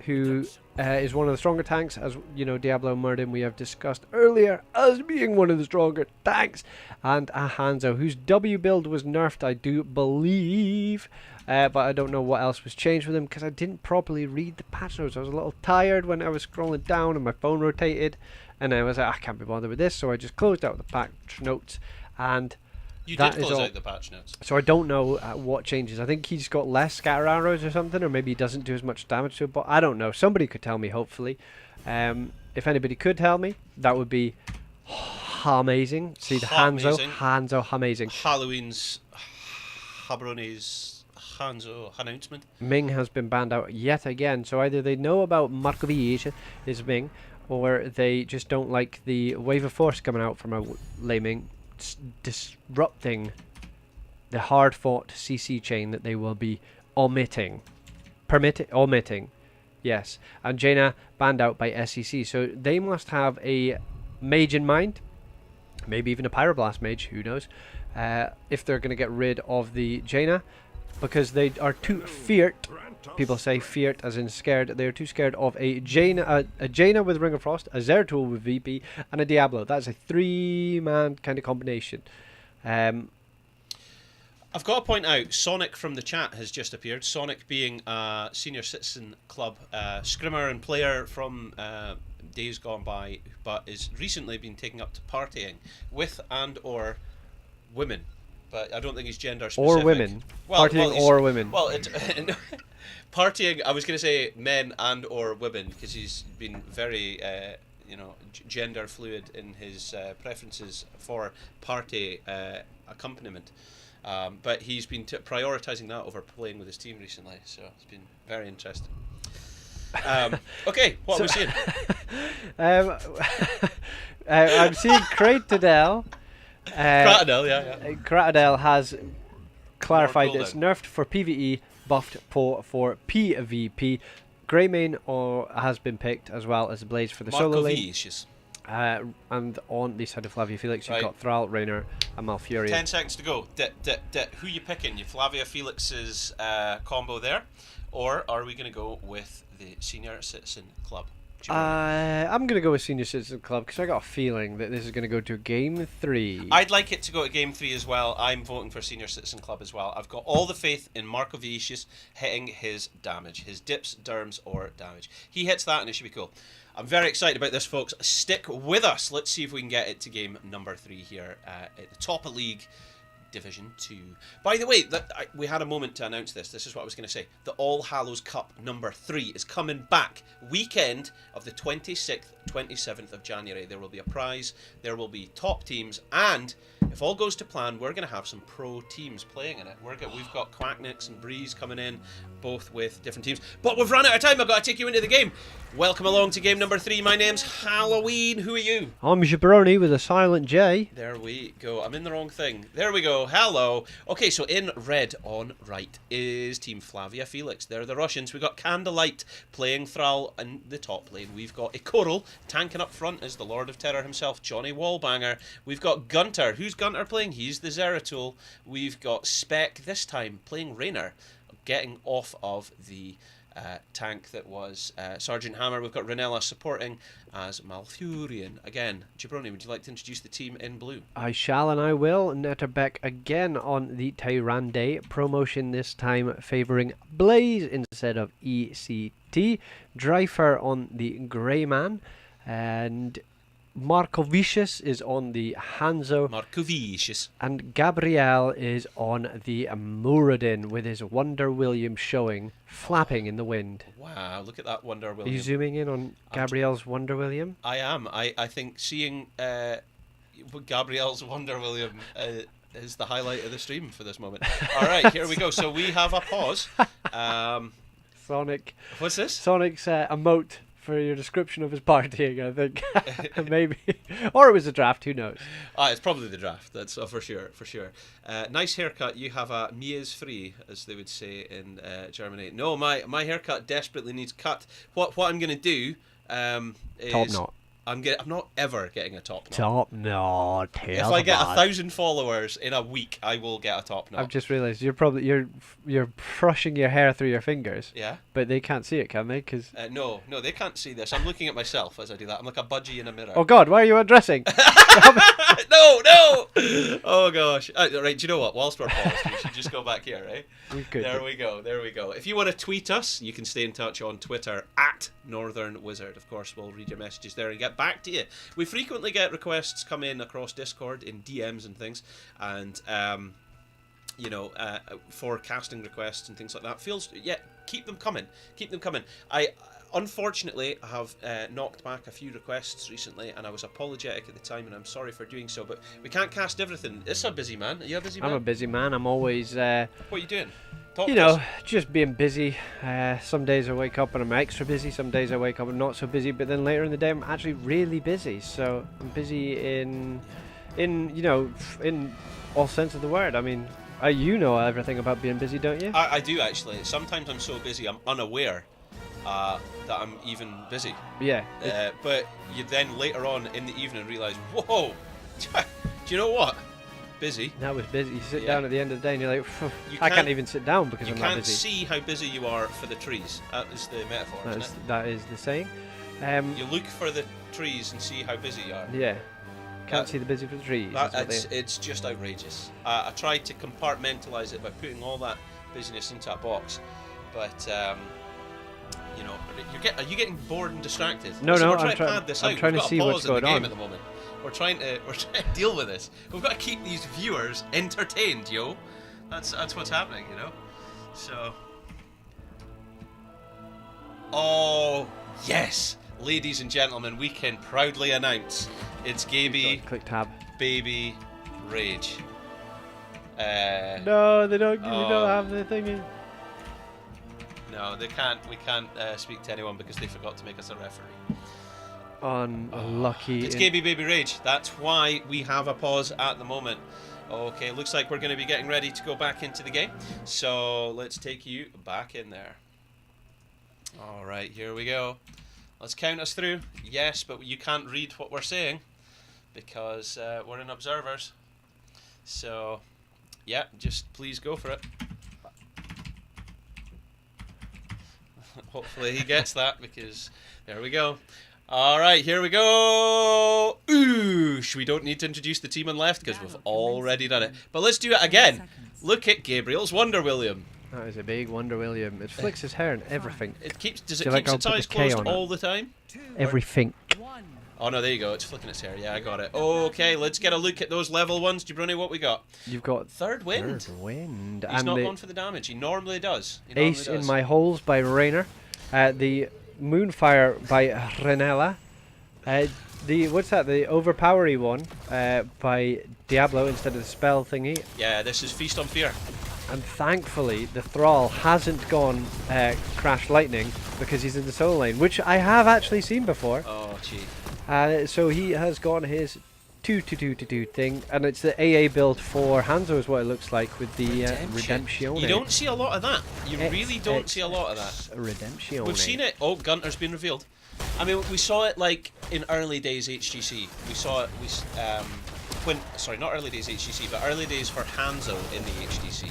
who is one of the stronger tanks, as you know. Diablo Muradin we have discussed earlier as being one of the stronger tanks, and a Hanzo whose W build was nerfed, I do believe, but I don't know what else was changed with him because I didn't properly read the patch notes. I was a little tired when I was scrolling down and my phone rotated, and I was like, I can't be bothered with this, so I just closed out the patch notes, and
you did close out the patch notes.
So I don't know what changes. I think he's got less scatter arrows or something, or maybe he doesn't do as much damage to it, but I don't know. Somebody could tell me, hopefully. If anybody could tell me, that would be amazing. See the Hanzo, amazing.
Halloween's Habroni's Hanzo announcement.
Ming has been banned out yet again, so either they know about Markovic is Ming, or they just don't like the wave of force coming out from a Ming, disrupting the hard-fought CC chain that they will be omitting. Yes. And Jaina banned out by SEC, so they must have a mage in mind, maybe even a Pyroblast mage, who knows, if they're going to get rid of the Jaina, because they are too feared. People say feared as in scared. They are too scared of a Jaina with Ring of Frost, a Zeratul with VP, and a Diablo. That's a 3-man kind of combination.
I've got to point out, Sonic from the chat has just appeared. Sonic being a Senior Citizen Club scrimmer and player from days gone by, but is recently been taking up to partying with and or women. But I don't think he's gender specific.
Or women. Partying or women.
Well, partying, I was going to say men and or women, because he's been very, gender fluid in his preferences for party accompaniment. But he's been prioritising that over playing with his team recently, so it's been very interesting. Okay, what are we seeing?
I'm seeing Cratadel.
Cratadel, yeah.
Cratadel has clarified that it's nerfed for PvE, buffed for PvP. Greymane has been picked, as well as Blaze for the solo lane. And on the side of Flavia Felix, you've got Thrall, Raynor, and Malfurion.
10 seconds to go. Who you picking? You Flavia Felix's combo there, or are we going to go with the Senior Citizen Club?
I'm going to go with Senior Citizen Club because I got a feeling that this is going to go to Game 3.
I'd like it to go to Game 3 as well. I'm voting for Senior Citizen Club as well. I've got all the faith in Marco Vicious hitting his damage. His dips, derms, or damage. He hits that and it should be cool. I'm very excited about this, folks. Stick with us. Let's see if we can get it to game number 3 here at the top of League Division 2. By the way, we had a moment to announce this. This is what I was going to say. The All Hallows Cup number 3 is coming back weekend of the 26th, 27th of January. There will be a prize. There will be top teams. And if all goes to plan, we're going to have some pro teams playing in it. We've got Quacknix and Breeze coming in, both with different teams. But we've run out of time. I've got to take you into the game. Welcome along to game number 3. My name's Halloween. Who are you?
I'm Jabroni with a silent J.
There we go. I'm in the wrong thing. There we go. Hello. Okay, so in red on right is Team Flavia, Felix. They're the Russians. We've got Candlelight playing Thrall in the top lane. We've got Ikoral tanking up front as the Lord of Terror himself, Johnny Wallbanger. We've got Gunter. Who's Gunter playing? He's the Zeratul. We've got Spec this time playing Raynor, getting off of the tank that was Sergeant Hammer. We've got Renella supporting as Malfurion. Again, Jabroni, would you like to introduce the team in blue?
I shall and I will. Netterbeck again on the Tyrande promotion, this time favouring Blaze instead of ECT. Dreifer on the Grey Man, and Markovicius is on the Hanzo.
Markovicius.
And Gabriel is on the Muradin with his Wonder William showing, flapping in the wind.
Wow, look at that Wonder
Are
William.
you zooming in on Gabriel's Wonder William?
I am. I think seeing Gabriel's Wonder William is the highlight of the stream for this moment. All right, here we go. So we have a pause.
Sonic.
What's this?
Sonic's emote for your description of his partying, I think. Maybe. Or it was a draft, who knows?
It's probably the draft, that's for sure, for sure. Nice haircut. You have a Mia's free, as they would say in Germany. No, my haircut desperately needs cut. What I'm going to do is...
Top knot.
I'm not ever getting a top knot.
Top knot.
If I get 1,000 followers in a week, I will get a top knot.
I've just realised you're brushing your hair through your fingers.
Yeah.
But they can't see it, can they? Cause
no, they can't see this. I'm looking at myself as I do that. I'm like a budgie in a mirror.
oh God, why are you undressing?
No! Oh gosh. Right, do you know what? Whilst we're paused, we should just go back here, right?
We could.
There we go. If you want to tweet us, you can stay in touch on Twitter at Northern Wizard. Of course, we'll read your messages there and get back to you. We frequently get requests come in across Discord in DMs and things, and for casting requests and things like that. Keep them coming. I unfortunately have knocked back a few requests recently, and I was apologetic at the time, and I'm sorry for doing so, but we can't cast everything. It's a busy man. Are you a busy man?
I'm a busy man. I'm always
what are you doing?
Just being busy. Some days I wake up and I'm extra busy. Some days I wake up and not so busy. But then later in the day I'm actually really busy. So I'm busy in all sense of the word. I mean, you know everything about being busy, don't you?
I do actually. Sometimes I'm so busy I'm unaware that I'm even busy.
Yeah.
But you then later on in the evening realise, whoa, do you know what? Busy.
That was busy. You sit down at the end of the day and you're like, I can't even sit down because I'm not busy.
You can't see how busy you are for the trees. That is the metaphor, isn't it?
That is the saying.
You look for the trees and see how busy you are.
Yeah. Can't see the busy for the trees.
It's just outrageous. I tried to compartmentalise it by putting all that busyness into a box, but are you getting bored and distracted?
No,
We're
I'm trying to see what's going on
at the moment. We're trying to deal with this. We've got to keep these viewers entertained, yo. That's what's happening, you know. So, oh yes, ladies and gentlemen, we can proudly announce it's Gaby.
Click tab.
Baby Rage.
No, they don't. We don't have the thingy.
No, they can't. We can't speak to anyone because they forgot to make us a referee.
Unlucky.
It's Gaby Baby Rage. That's why we have a pause at the moment. Okay, looks like we're going to be getting ready to go back into the game. So let's take you back in there. All right, here we go. Let's count us through. Yes, but you can't read what we're saying because we're in observers. So, yeah, just please go for it. Hopefully he gets that because there we go. All right, here we go. Oosh, we don't need to introduce the team on left because we've already done it. But let's do it again. Look at Gabriel's Wonder William.
That is a big Wonder William. It flicks his hair and everything.
Does it keep its eyes closed all the time?
Everything.
Oh no, there you go. It's flicking its hair. Yeah, I got it. Okay, let's get a look at those level ones. Jabroni, what we got?
You've got
Third Wind.
Third Wind.
He's not gone for the damage. He normally does.
Ace in My Holes by Raynor. The Moonfire by Renella. The what's that? The overpowery one by Diablo instead of the spell thingy.
Yeah, this is Feast on Fear.
And thankfully, the Thrall hasn't gone Crash Lightning because he's in the solo lane, which I have actually seen before.
Oh, gee.
So he has gone his 2-2-2-2 thing, and it's the AA build for Hanzo is what it looks like with the Redemption.
You don't see a lot of that. You really don't see a lot of that.
Redemption.
We've seen it. Oh, Gunter's been revealed. I mean, we saw it like in early days HGC. We saw it. Sorry, not early days HGC, but early days for Hanzo in the HGC.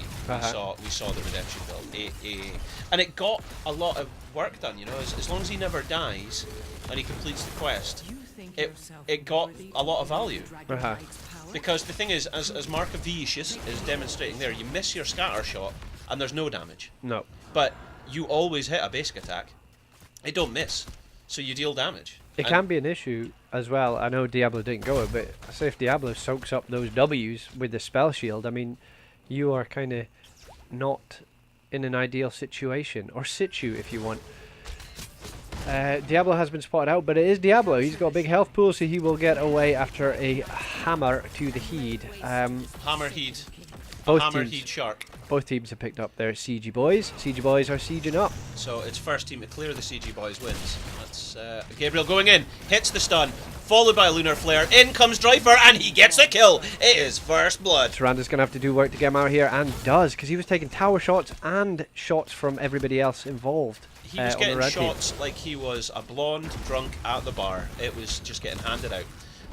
We saw the Redemption build, AA, and it got a lot of work done. You know, as long as he never dies and he completes the quest, it got a lot of value. Because the thing is, as Mark Vicious is demonstrating there, you miss your scatter shot and there's no damage.
No.
But you always hit a basic attack. It don't miss, so you deal damage.
It can be an issue as well. I know Diablo didn't go it, but say if Diablo soaks up those W's with the spell shield, I mean, you are kind of not in an ideal situation, or situ if you want. Diablo has been spotted out, but it is Diablo. He's got a big health pool, so he will get away after a hammer to the heed.
Hammer heed.
Both
heed shark.
Both teams have picked up their CG boys. CG boys are sieging up.
So it's first team to clear the CG boys wins. That's Gabriel going in, hits the stun, followed by a lunar flare. In comes Driver, and he gets a kill. It is first blood.
Tyranda's going to have to do work to get him out here, and does, because he was taking tower shots and shots from everybody else involved.
He was getting shots like he was a blonde drunk at the bar. It was just getting handed out.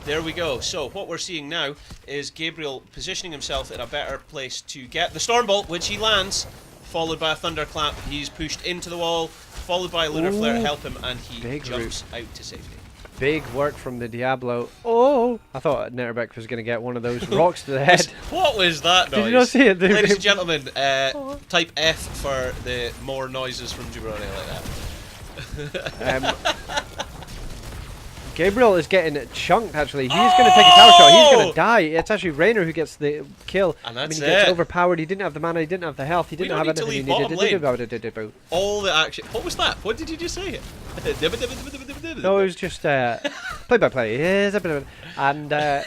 There we go. So what we're seeing now is Gabriel positioning himself in a better place to get the Stormbolt, which he lands, followed by a Thunderclap. He's pushed into the wall, followed by a Lunar Flare to help him, and he jumps out to safety.
Big work from the Diablo. Oh! I thought Netterbeck was going to get one of those rocks to the head.
What was that noise?
Did you not see it?
Ladies and gentlemen, type F for the more noises from Jabroni like that.
Gabriel is getting chunked, actually. He's going to take a tower shot. He's going to die. It's actually Raynor who gets the kill.
And that's
he gets overpowered. He didn't have the mana. He didn't have the health. He didn't have anything he needed.
All the action. What was that? What did you just say?
No, it was just play-by-play. And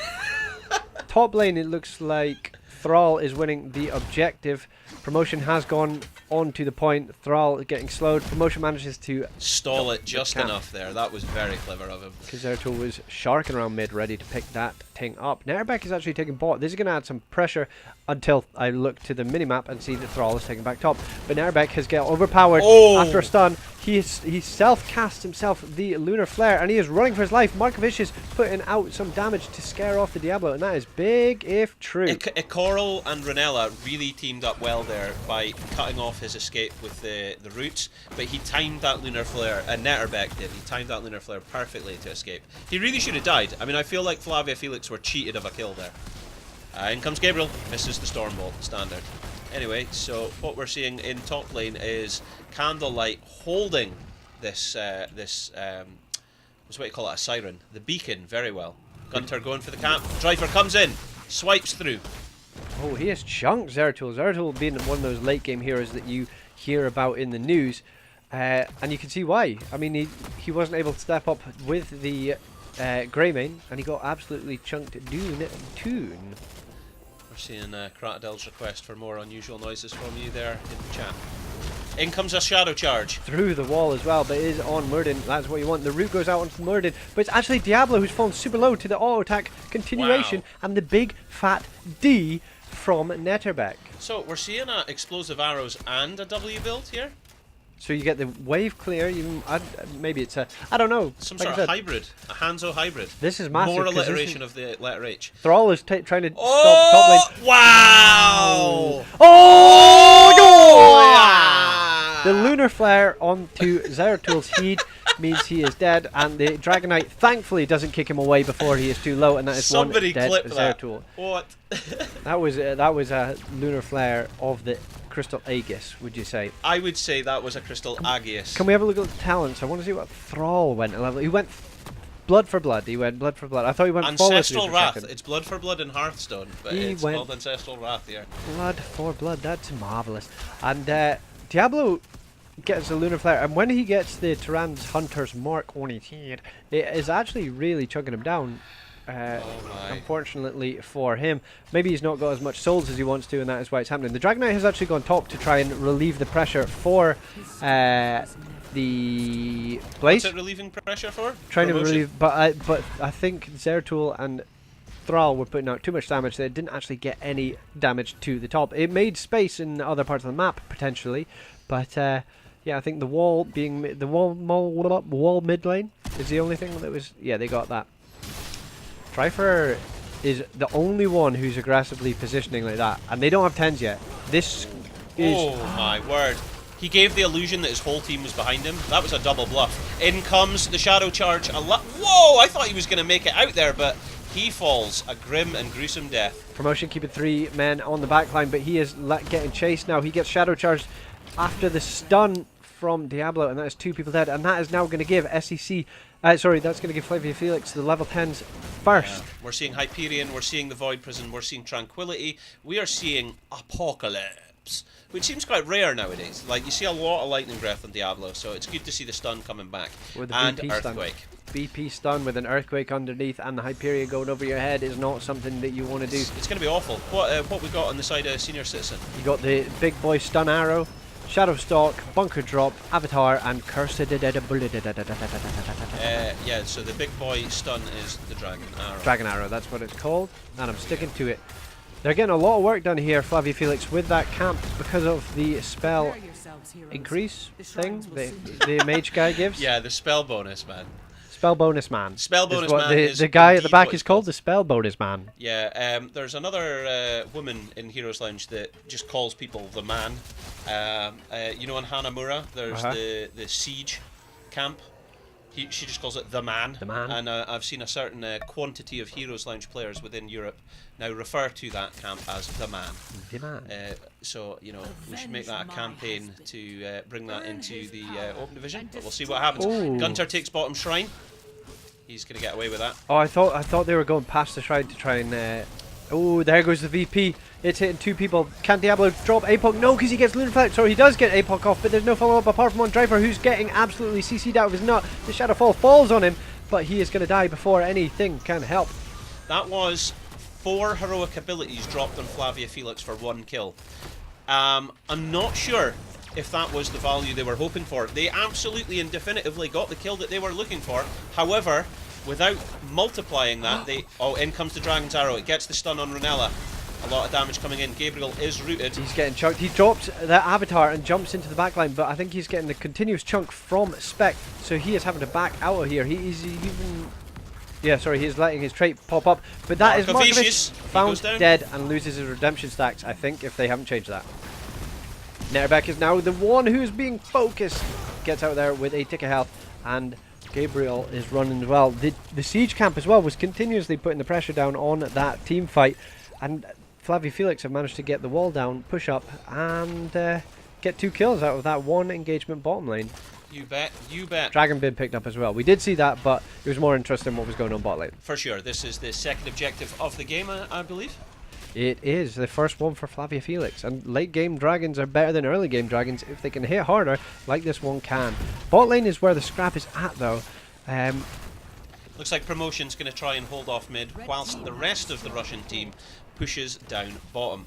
top lane, it looks like Thrall is winning the objective. Promotion has gone on to the point. Thrall getting slowed. Promotion manages to
stall it just enough there. That was very clever of him.
Zeratul was sharking around mid, ready to pick that thing up. Netterbeck is actually taking bot. This is going to add some pressure until I look to the minimap and see that Thrall is taking back top. But Netterbeck has got overpowered after a stun. He self-cast himself the Lunar Flare, and he is running for his life. Markovic is putting out some damage to scare off the Diablo, and that is big if true.
Coral and Ranella really teamed up well there by cutting off his escape with the roots, but he timed that Lunar Flare, and Netterbeck did. He timed that Lunar Flare perfectly to escape. He really should have died. I mean, I feel like Flavia Felix were cheated of a kill there. In comes Gabriel, misses the Stormbolt, standard. Anyway, so what we're seeing in top lane is Candlelight holding this, what's what you call it, a siren, the beacon, very well. Gunter going for the camp, Driver comes in, swipes through.
Oh, he has chunked Zeratul. Zeratul being one of those late game heroes that you hear about in the news, and you can see why. I mean, he wasn't able to step up with the Greymane, and he got absolutely chunked Toon.
We're seeing Kratadel's request for more unusual noises from you there in the chat. In comes a Shadow Charge.
Through the wall as well, but it is on Murden. That's what you want. The root goes out onto Murden, but it's actually Diablo who's fallen super low to the auto attack continuation, and the big fat D from Netterbeck.
So we're seeing explosive arrows and a W build here?
So you get the wave clear, maybe it's a, I don't know.
Some sort of hybrid, a Hanzo hybrid.
This is massive.
More alliteration of the letter H.
Thrall is trying to stop top lane.
Wow!
Oh! Yeah! The Lunar Flare onto Zeratul's heed means he is dead, and the Dragonite thankfully doesn't kick him away before he is too low, and that is
somebody
one dead
clip
Zeratul.
What?
that was a Lunar Flare of the Crystal Aegis, would you say?
I would say that was a Crystal Aegis.
Can we have a look at the talents? I want to see what Thrall went at level. He went blood for blood. He went blood for blood. I thought he went
Ancestral Wrath. It's blood for blood in Hearthstone, but it's called Ancestral Wrath here.
Blood for blood. That's marvelous. And Diablo gets the Lunar Flare, and when he gets the Tyrann's Hunter's Mark on his head, it is actually really chugging him down. Unfortunately for him, maybe he's not got as much souls as he wants to, and that is why it's happening. The Dragon Knight has actually gone top to try and relieve the pressure for the Blaze.
What's it relieving pressure for?
Trying to relieve, but I think Zeratul and Thrall were putting out too much damage that it didn't actually get any damage to the top. It made space in other parts of the map potentially, but yeah, I think the wall being the wall mid lane is the only thing that was. Yeah, they got that. Trifer is the only one who's aggressively positioning like that, and they don't have 10s yet. This is...
Oh my word. He gave the illusion that his whole team was behind him. That was a double bluff. In comes the Shadow Charge. Whoa! I thought he was going to make it out there, but he falls a grim and gruesome death.
Promotion keeping 3 men on the backline, but he is getting chased now. He gets Shadow Charged after the stun from Diablo, and that is 2 people dead, and that is now going to give SEC... sorry, that's going to give Flavia Felix the level 10s first.
Yeah. We're seeing Hyperion, we're seeing the Void Prison, we're seeing Tranquility, we are seeing Apocalypse, which seems quite rare nowadays. Like, you see a lot of Lightning Breath on Diablo, so it's good to see the stun coming back.
With the
and
BP
Earthquake.
Stun. BP stun with an Earthquake underneath and the Hyperion going over your head is not something that you want to do.
It's going to be awful. What we got on the side of Senior Citizen?
You got the big boy stun arrow, Shadow Stalk, Bunker Drop, Avatar, and Cursed.
Yeah, so the big boy stun is the Dragon Arrow.
Dragon Arrow, that's what it's called, and I'm sticking to it. They're getting a lot of work done here, Flavia Felix, with that camp because of the spell increase thing the mage guy gives.
Yeah, the spell bonus, man.
Spell bonus man.
Spell bonus man is
the guy at the back is called the spell bonus man.
Yeah, there's another woman in HeroesLounge that just calls people the man. You know, in Hanamura, there's the siege camp. She just calls it the man.
The man.
And I've seen a certain quantity of HeroesLounge players within Europe now refer to that camp as the man.
The man.
So, you know, we should make that a campaign to bring that into the Open Division. But we'll see what happens.
Ooh.
Gunter takes bottom shrine. He's going to get away with that.
Oh, I thought they were going past the shrine to try and... oh, there goes the VP. It's hitting 2 people. Can Diablo drop APOC? No, because he gets Lunar Flare. So he does get APOC off, but there's no follow-up apart from one driver who's getting absolutely CC'd out of his nut. The Shadowfall falls on him, but he is going to die before anything can help.
That was 4 heroic abilities dropped on Flavia Felix for 1 kill. I'm not sure if that was the value they were hoping for. They absolutely and definitively got the kill that they were looking for. However, without multiplying that, oh, in comes the Dragon's Arrow. It gets the stun on Runella. A lot of damage coming in. Gabriel is rooted.
He's getting chunked. He dropped that Avatar and jumps into the backline, but I think he's getting the continuous chunk from Spec, so he is having to back out of here. He's even... Yeah, sorry, he's letting his trait pop up, but that is Markovich found dead and loses his redemption stacks, I think, if they haven't changed that. Netterbeck is now the one who's being focused. Gets out there with a tick of health, and Gabriel is running as well. The siege camp as well was continuously putting the pressure down on that team fight, and Flavia Felix have managed to get the wall down, push up, and get 2 kills out of that 1 engagement bottom lane.
You bet, you bet.
Dragon Bin picked up as well. We did see that, but it was more interesting what was going on bot lane.
For sure, this is the second objective of the game, I believe.
It is the first one for Flavia Felix, and late game dragons are better than early game dragons if they can hit harder like this one can. Bot lane is where the scrap is at though.
Looks like Promotion's going to try and hold off mid whilst the rest of the Russian team pushes down bottom.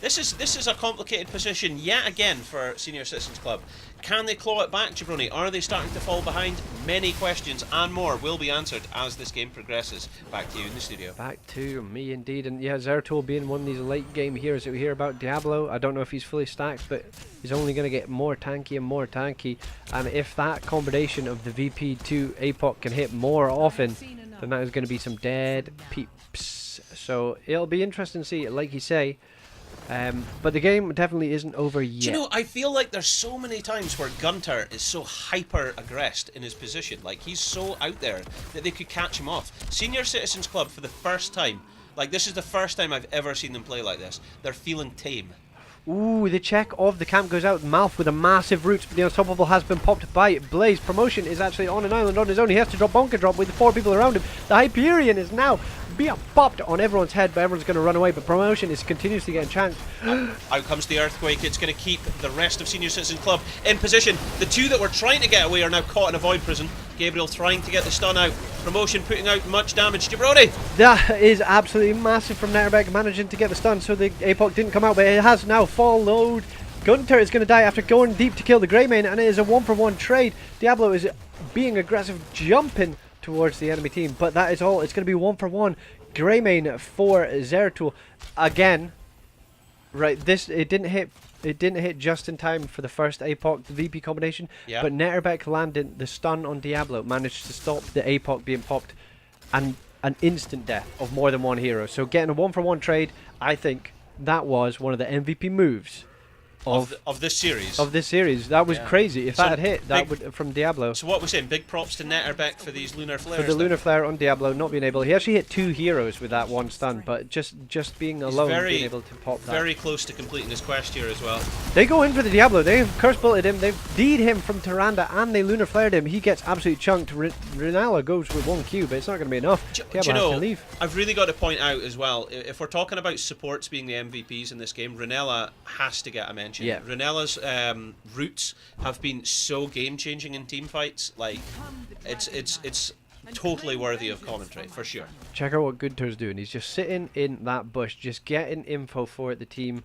This is a complicated position yet again for Senior Citizens Club. Can they claw it back, Jabroni? Are they starting to fall behind? Many questions and more will be answered as this game progresses. Back to you in the studio. Back
to me indeed, and yeah, Zeratul being one of these late game heroes that we hear about. Diablo, I don't know if he's fully stacked, but he's only going to get more tanky and more tanky, and if that combination of the VP to APOC can hit more often, then that is going to be some dead peeps. So it'll be interesting to see, like you say. But the game definitely isn't over yet.
Do you know, I feel like there's so many times where Gunter is so hyper-aggressed in his position. Like, he's so out there that they could catch him off. Senior Citizens Club, for the first time, like, this is the first time I've ever seen them play like this. They're feeling tame.
Ooh, the check of the camp goes out. Malf with a massive roots, but the unstoppable has been popped by Blaze. Promotion is actually on an island on his own. He has to drop Bunker Drop with 4 people around him. The Hyperion is now being popped on everyone's head, but everyone's going to run away. But Promotion is continuously getting chanced.
Out comes the Earthquake. It's going to keep the rest of Senior Citizen Club in position. The two that were trying to get away are now caught in a void prison. Gabriel trying to get the stun out. Promotion putting out much damage. Jabroni!
That is absolutely massive from Netterbeck, managing to get the stun, so the APOC didn't come out, but it has now followed. Gunter is going to die after going deep to kill the Greymane, and it is a 1-for-1 trade. Diablo is being aggressive, jumping towards the enemy team, but that is all. It's going to be 1-for-1. Greymane for Zeratul again. Right, it didn't hit just in time for the first APOC VP combination, but Netterbeck landing the stun on Diablo managed to stop the APOC being popped, and an instant death of more than one hero. So getting a 1-for-1 trade, I think that was one of the MVP moves of
this series.
Of this series. That was crazy. If that had hit, that would from Diablo.
So what we're saying, big props to Netterbeck for these lunar flares.
For the lunar flare on Diablo not being able. He actually hit 2 heroes with that one stun, but just being alone, being able to pop that.
Very close to completing his quest here as well.
They go in for the Diablo. They've curse bulleted him. They've D'd him from Tyrande, and they lunar flared him. He gets absolutely chunked. Renala goes with 1 Q, but it's not going to be enough.
Do you know, I've really got to point out as well, if we're talking about supports being the MVPs in this game, Renala has to get a mention.
Yeah.
Renala's roots have been so game-changing in team fights. Like, it's totally worthy of commentary for sure.
Check out what Gunter's doing. He's just sitting in that bush, just getting info for the team.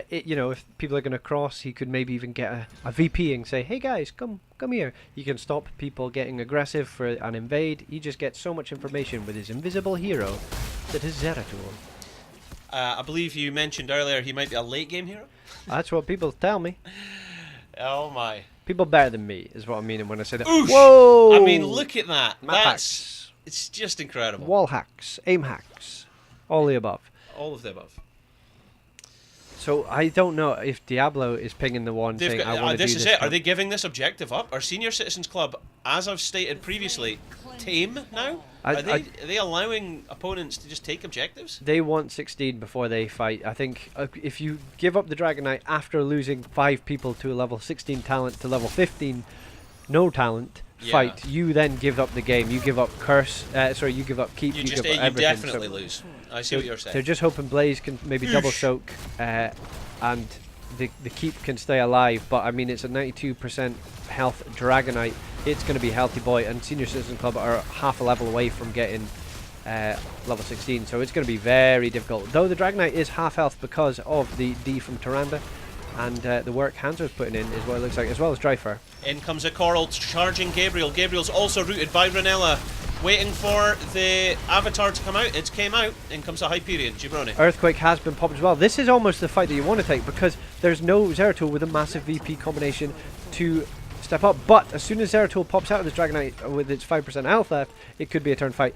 You know, if people are going to cross, he could maybe even get a VP and say, "Hey guys, come here." You can stop people getting aggressive for an invade. He just gets so much information with his invisible hero that is Zeratul.
I believe you mentioned earlier he might be a late game hero.
That's what people tell me.
Oh my.
People better than me is what I mean when I say that.
Oosh.
Whoa!
I mean, look at that. It's just incredible.
Wall hacks, aim hacks, all the above.
All of the above.
So I don't know if Diablo is pinging the one saying, "I want to do this."
This is it. Are they giving this objective up? Are Senior Citizens Club, as I've stated previously, tame now? Are they allowing opponents to just take objectives?
They want 16 before they fight. I think if you give up the Dragon Knight after losing 5 people to a level 16 talent to level 15 no talent fight, you then give up the game. You give up curse. You give up keep. You give up everything.
You definitely lose. I see what you're saying.
They're just hoping Blaze can maybe double soak, and the keep can stay alive. But I mean, it's a 92% health Dragonite. It's going to be Healthy Boy, and Senior Citizen Club are half a level away from getting level 16, so it's going to be very difficult. Though the Dragonite is half health because of the D from Tyrande, and the work Hanser's putting in is what it looks like, as well as Dryfer.
In comes a Coral charging Gabriel. Gabriel's also rooted by Renella, waiting for the avatar to come out. It came out. In comes a Hyperion. Jabroni.
Earthquake has been popped as well. This is almost the fight that you want to take, because there's no Zeratul with a massive VP combination to step up. But as soon as Zeratul pops out of this Dragonite with its 5% health left, it could be a turn fight.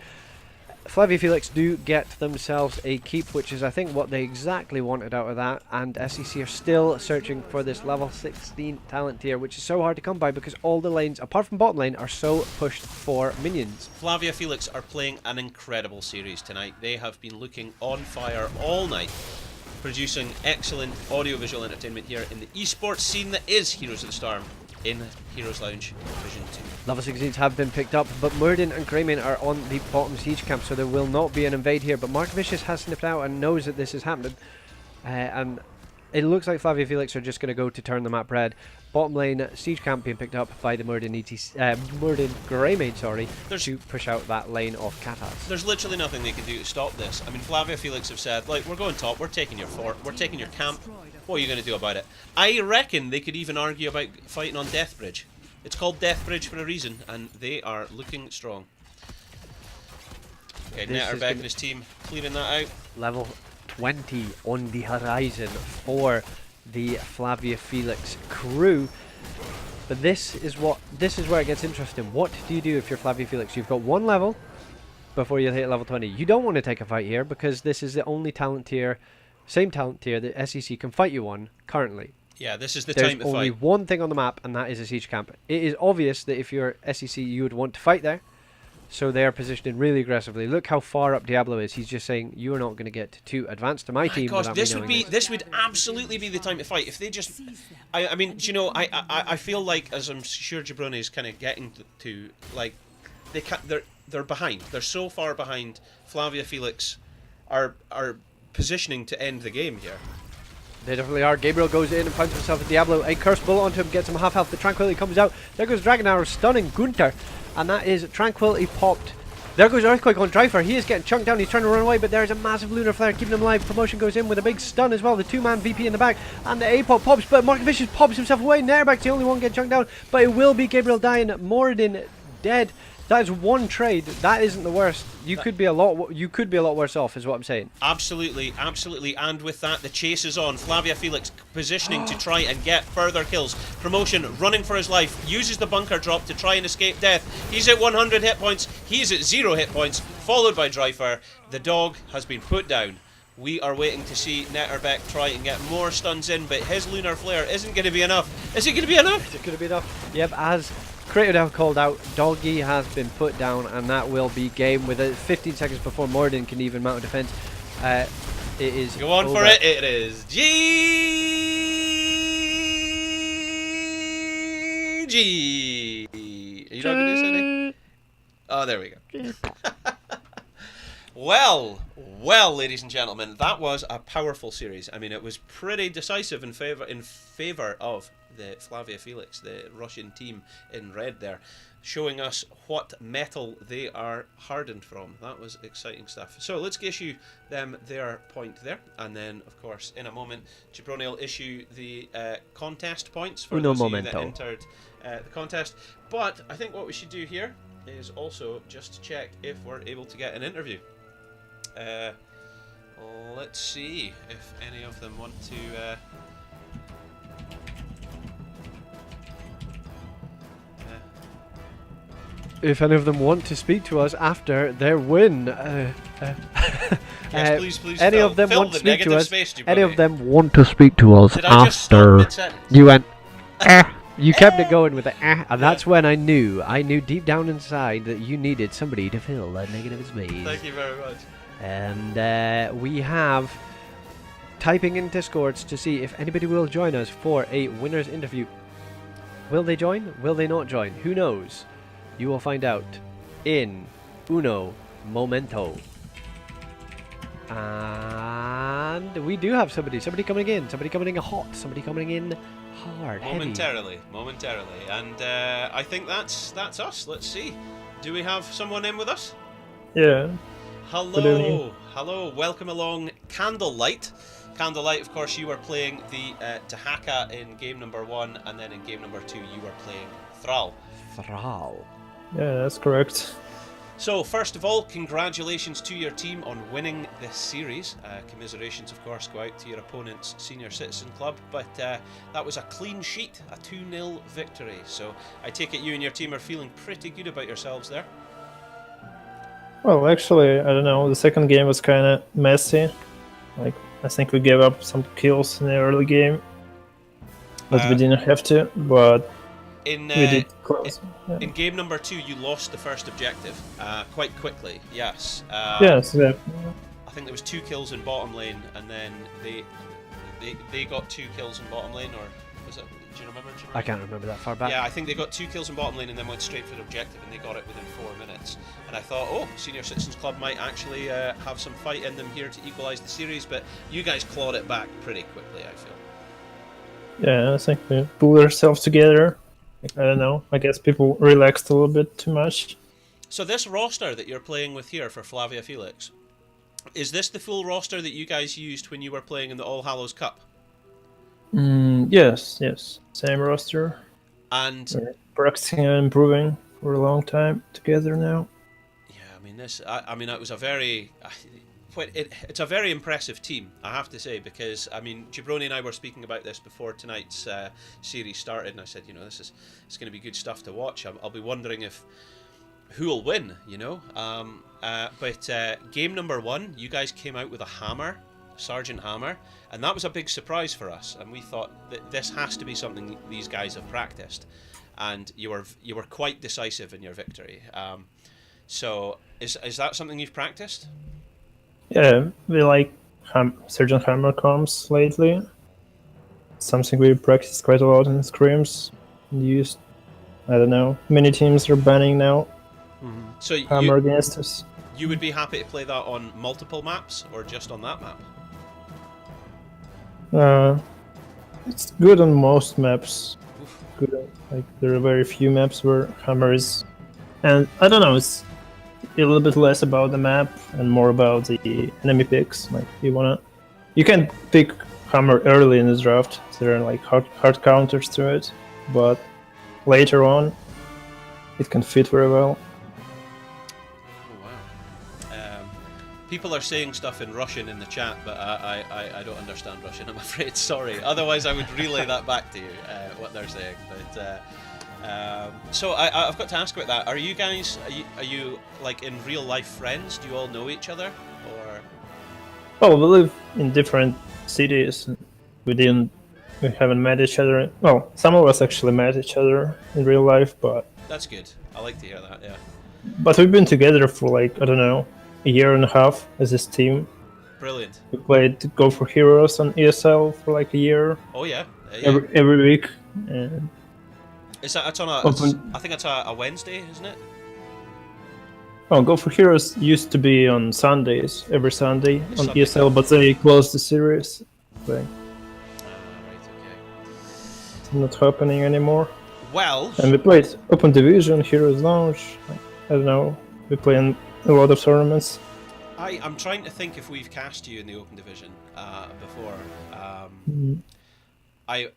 Flavia Felix do get themselves a keep, which is I think what they exactly wanted out of that, and SEC are still searching for this level 16 talent tier, which is so hard to come by because all the lanes, apart from bottom lane, are so pushed for minions.
Flavia Felix are playing an incredible series tonight. They have been looking on fire all night, producing excellent audiovisual entertainment here in the esports scene that is Heroes of the Storm in HeroesLounge Division 2.
Level 16s have been picked up, but Murden and Greymane are on the bottom siege camp, so there will not be an invade here. But Mark Vicious has sniffed out and knows that this is happening. And it looks like Flavia Felix are just going to go to turn the map red. Bottom lane siege camp being picked up by the Murden Greymane, to push out that lane of Katas.
There's literally nothing they can do to stop this. I mean, Flavia Felix have said, like, we're going top, we're taking your fort, we're taking your camp. What are you going to do about it? I reckon they could even argue about fighting on Deathbridge. It's called Deathbridge for a reason, and they are looking strong. Okay, Netterbeck and his team clearing that out.
Level 20 on the horizon for the Flavia Felix crew. But this is where it gets interesting. What do you do if you're Flavia Felix? You've got 1 level before you hit level 20. You don't want to take a fight here because this is the only talent tier, same talent tier that SEC can fight you on currently.
Yeah, this is the time to fight.
There's only one thing on the map, and that is a siege camp. It is obvious that if you're SEC, you would want to fight there. So they are positioning really aggressively. Look how far up Diablo is. He's just saying, "You are not going to get too advanced to my team."
Gosh, this would absolutely be the time to fight if they just. I mean, you know, I feel like, as I'm sure Jabroni is kind of getting to, like, they can't. they're behind. They're so far behind. Flavia, Felix are positioning to end the game here.
They definitely are. Gabriel goes in and finds himself a Diablo. A cursed bullet onto him, gets him half health. The Tranquility comes out. There goes Dragon Arrow, stunning Gunther. And that is Tranquility popped. There goes Earthquake on Dryfer. He is getting chunked down. He's trying to run away, but there's a massive Lunar Flare keeping him alive. Promotion goes in with a big stun as well. The two-man VP in the back. And the A-pop pops, but Mark Vicious pops himself away. Nairback's the only one getting chunked down. But it will be Gabriel dying. Moradin dead. That is one trade. That isn't the worst. You could be a lot worse off, is what I'm saying.
Absolutely, absolutely. And with that, the chase is on. Flavia Felix positioning to try and get further kills. Promotion running for his life. Uses the bunker drop to try and escape death. He's at 100 hit points. He's at 0 hit points. Followed by Dryfer. The dog has been put down. We are waiting to see Netterbeck try and get more stuns in, but his Lunar Flare isn't going to be enough. Is it going to be enough?
Is it going to be enough? Yep, as Creative called out, Doggy has been put down, and that will be game with it 15 seconds before Morden can even mount a defense. It is
Go on
over.
for it. It is GG. Are you not going to do anything? Oh, there we go. Well, ladies and gentlemen, that was a powerful series. I mean, it was pretty decisive in favor of the Flavia Felix, the Russian team in red there, showing us what metal they are hardened from. That was exciting stuff. So let's issue them their point there, and then, of course, in a moment, Jabroni will issue the contest points for those of you that entered the contest. But I think what we should do here is also just check if we're able to get an interview. Let's see if any of them want to
if any of them want to speak to us after their win.
yes, please,
any
Phil.
of them
Phil,
want to speak to us.
Space,
any of them want to speak to us
Did I just stop
after
mid-sentence?
you went. You kept it going with the and that's when I knew deep down inside that you needed somebody to fill that negative space.
Thank you very much.
And we have typing in Discords to see if anybody will join us for a winner's interview. Will they join? Will they not join? Who knows? You will find out in uno momento. And we do have somebody coming in hot, somebody coming in hard,
momentarily, and I think that's us. Let's see. Do we have someone in with us?
Yeah.
Hello, welcome along, Candlelight. Candlelight, of course, you were playing the Tahaka in game number 1, and then in game number 2 you were playing Thrall.
Yeah, that's correct.
So, first of all, congratulations to your team on winning this series. Commiserations, of course, go out to your opponent's Senior Citizen Club, but that was a clean sheet, a 2-0 victory. So, I take it you and your team are feeling pretty good about yourselves there?
Well, actually, I don't know. The second game was kind of messy. Like, I think we gave up some kills in the early game, but we didn't have to. But we did close.
In game number 2, you lost the first objective quite quickly. Yes.
Yes. Yeah.
I think there was 2 kills in bottom lane, and then they got 2 kills in bottom lane, or was it? Do you remember?
I can't remember that far back.
Yeah, I think they got 2 kills in bottom lane and then went straight for the objective, and they got it within 4 minutes. And I thought, oh, Senior Citizens Club might actually have some fight in them here to equalise the series, but you guys clawed it back pretty quickly, I feel.
Yeah, I think we pulled ourselves together. I don't know. I guess people relaxed a little bit too much.
So this roster that you're playing with here for Flavia Felix, is this the full roster that you guys used when you were playing in the All Hallows Cup?
Yes. Same roster.
And
we're practicing and improving for a long time together now.
Yeah, I mean this. I mean, it was a very. It's a very impressive team, I have to say, because I mean, Jabroni and I were speaking about this before tonight's series started, and I said, you know, it's going to be good stuff to watch. I'll be wondering if who will win, you know. But game number 1, you guys came out with a hammer, Sergeant Hammer, and that was a big surprise for us. And we thought that this has to be something these guys have practiced, and you were quite decisive in your victory. So is that something you've practiced?
Yeah, we like Sergeant Hammer comms lately. Something we practice quite a lot in scrims and used. I don't know. Many teams are banning now
So
hammer against us.
you would be happy to play that on multiple maps or just on that map?
It's good on most maps. Good, like there are very few maps where hammer is, and I don't know. It's a little bit less about the map and more about the enemy picks. Like you can pick hammer early in the draft. So there are like hard counters to it, but later on, it can fit very well.
Oh wow. People are saying stuff in Russian in the chat, but I don't understand Russian, I'm afraid. Sorry. Otherwise, I would relay that back to you, what they're saying. But so I've got to ask about that. Are you guys, are you like in real life friends? Do you all know each other, or?
Well, we live in different cities. We haven't met each other. Well, some of us actually met each other in real life, but
That's good. I like to hear that. Yeah.
but we've been together for like I don't know, a year and a half as this team.
Brilliant.
We played Go for Heroes on ESL for like a year.
Oh yeah. Yeah.
Every week. And
Is that, that's on a? I think it's a Wednesday, isn't it?
Go for Heroes used to be on Sundays, every Sunday on
Sunday.
ESL, but they closed the series. So
Right. Okay.
it's not happening anymore.
Well.
And we played Open Division, HeroesLounge. I don't know. We play in a lot of tournaments.
I'm trying to think if we've cast you in the Open Division before. I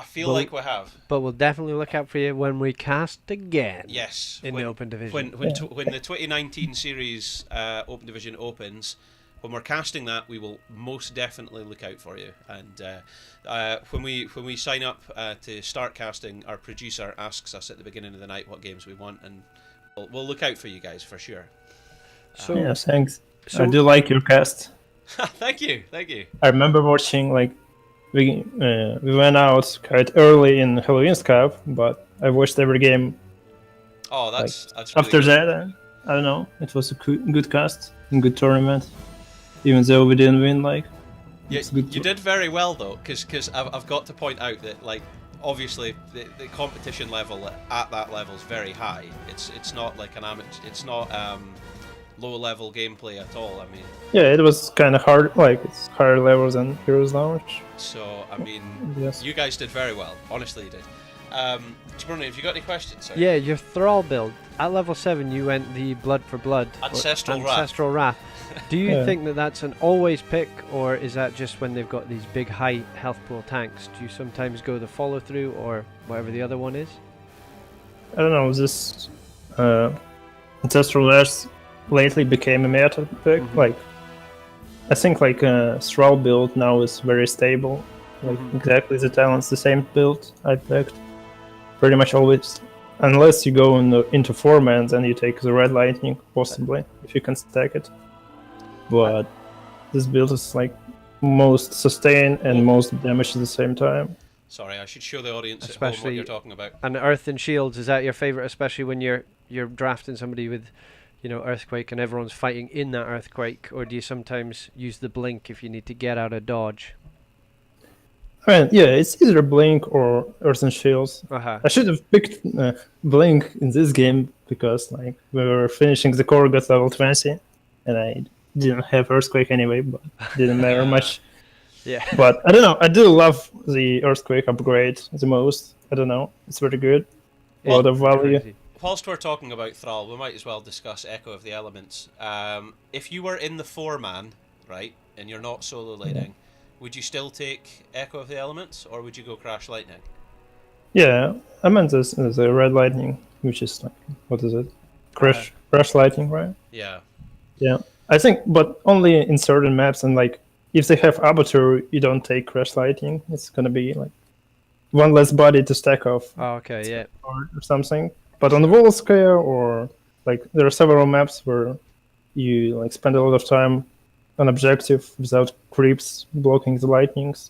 feel like we have.
But we'll definitely look out for you when we cast again.
Yes.
In the Open Division.
When the 2019 series Open Division opens, when we're casting that, we will most definitely look out for you. And when we sign up to start casting, our producer asks us at the beginning of the night what games we want, and we'll look out for you guys for sure.
So,
Yeah, thanks.
So-
I do like your cast.
Thank you.
I remember watching like we went out quite early in Halloween's Cup, but I watched every game.
Oh, that's really
After
good.
that, I don't know. It was a good cast and good tournament, even though we didn't win. Like,
Yeah,
it's good
you did very well though, because I've got to point out that like obviously the competition level at that level is very high. It's not like an amateur. It's not low level gameplay at all. I mean,
yeah, it was kind of hard. Like it's higher levels than HeroesLounge.
so I mean,
Yes.
you guys did very well. Honestly, you did. Bruno, have you got any questions? Sorry.
yeah, your Thrall build. At level 7, you went the Blood for Blood. or
Ancestral Wrath.
Ancestral Wrath. Do you
Yeah.
think that that's an always pick, or is that just when they've got these big high health pool tanks? Do you sometimes go the follow through or whatever the other one is?
I don't know. This Ancestral Wrath lately became a meta pick. Like, I think like Thrall build now is very stable. Like exactly the talents, the same build I picked. Pretty much always, unless you go into 4-man, then you take the Red Lightning possibly if you can stack it. But this build is like most sustain and most damage at the same time.
Sorry, I should show the audience at home what
Especially-
you're talking about.
And Earth and Shields, is that your favorite, especially when you're drafting somebody with, you know, Earthquake and everyone's fighting in that Earthquake, or do you sometimes use the Blink if you need to get out of dodge?
I mean, yeah, it's either Blink or Earth and Shields.
Uh-huh.
I should have picked Blink in this game because like we were finishing the core, got level 20, and I didn't have Earthquake anyway, but didn't matter much.
Yeah.
But I don't know, I do love the Earthquake upgrade the most. I don't know, it's very good. A lot of value.
Crazy.
Whilst we're talking about Thrall, we might as well discuss Echo of the Elements. If you were in the 4-man, right, and you're not solo laning, would you still take Echo of the Elements, or would you go Crash Lightning?
Yeah, I meant this the Red Lightning, which is like, what is it? Crash Lightning, right?
Yeah.
Yeah, I think, but only in certain maps, and like if they have Abatur, you don't take Crash Lightning. It's gonna be like one less body to stack off
Oh, okay, yeah.
or something. But on the Volskaya, or like there are several maps where you like spend a lot of time on objective without creeps blocking the lightnings.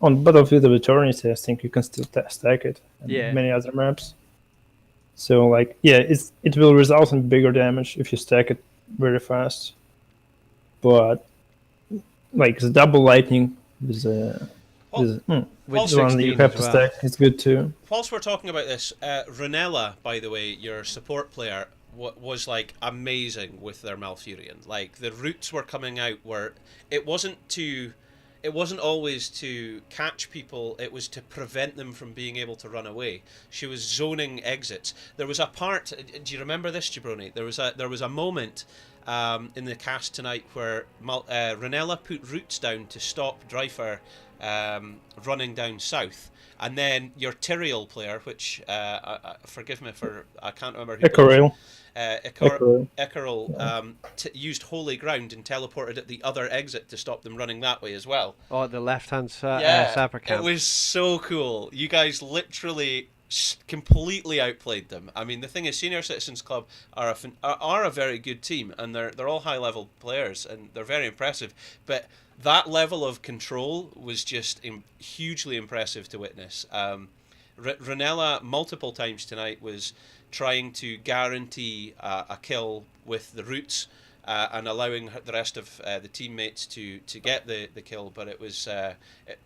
On Battlefield of Eternity, I think you can still stack it. And
Yeah.
many other maps. So like, yeah, it will result in bigger damage if you stack it very fast. But like the double lightning is
With
the one that you
16
have
as
to
well.
stack. It's good too.
Whilst we're talking about this, Renella, by the way, your support player, was like amazing with their Malfurion. Like the routes were coming out where it wasn't always to catch people, it was to prevent them from being able to run away. She was zoning exits. There was a part, do you remember this, Jabroni? There was a moment in the cast tonight where Ranella put routes down to stop Dreifer running down south, and then your Tyrael player, which forgive me for I can't remember who
Echorail.
Echorail used Holy Ground and teleported at the other exit to stop them running that way as well.
Oh, at the left-hand sapper camp.
It was so cool. You guys literally completely outplayed them. I mean, the thing is, Senior Citizens Club are a very good team, and they're all high-level players, and they're very impressive. But that level of control was just hugely impressive to witness. Ranella multiple times tonight was trying to guarantee a kill with the roots and allowing the rest of the teammates to get the kill, but it was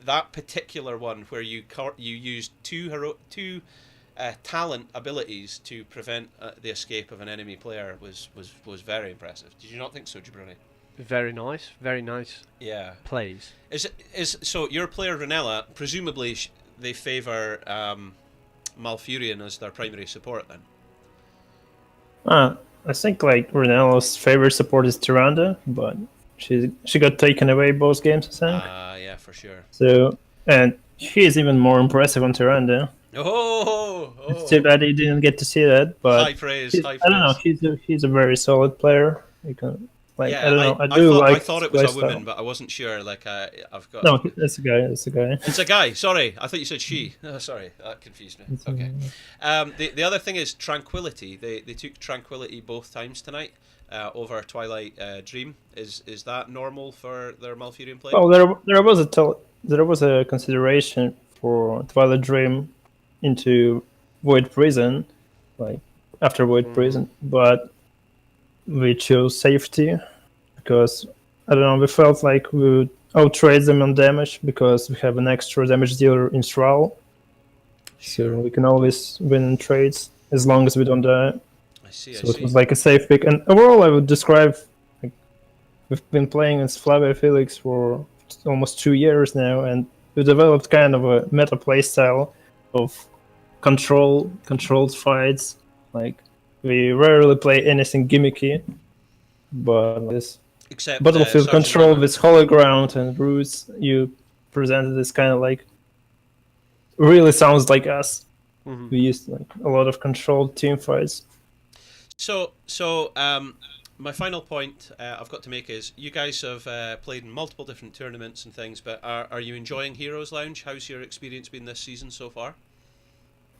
that particular one where you used two talent abilities to prevent the escape of an enemy player was very impressive. Did you not think so, Jabroni?
Very nice.
Yeah.
Plays.
So your player Ranella, presumably they favour Malfurion as their primary support then?
I think like Renella's favorite support is Tyrande, but she got taken away both games, I think.
Yeah, for sure.
So, and she is even more impressive on Tyrande. It's too bad you didn't get to see that, but
high praise.
I don't know. She's a very solid player. You can I don't know.
I thought it was a woman, but I wasn't sure. Like I've got.
No, it's a guy. It's
a guy. Sorry, I thought you said she. Oh, sorry, that confused me. Okay. The other thing is Tranquility. They took Tranquility both times tonight over Twilight Dream. Is that normal for their Malfurion play?
Oh, there was a consideration for Twilight Dream into Void Prison, like after Void Prison, but we chose safety because I don't know, we felt like we would outtrade them on damage because we have an extra damage dealer in Thrall. So we can always win in trades as long as we don't die.
I see.
It was like a safe pick. And overall I would describe, like, we've been playing as Flavia Felix for almost 2 years now, and we developed kind of a meta playstyle of controlled fights. Like we rarely play anything gimmicky, but this
except
Battlefield Control with Holy Ground and Roots you presented is kind of like really sounds like us. Mm-hmm. We used like a lot of controlled team fights.
So my final point I've got to make is you guys have played in multiple different tournaments and things, but are you enjoying HeroesLounge? How's your experience been this season so far?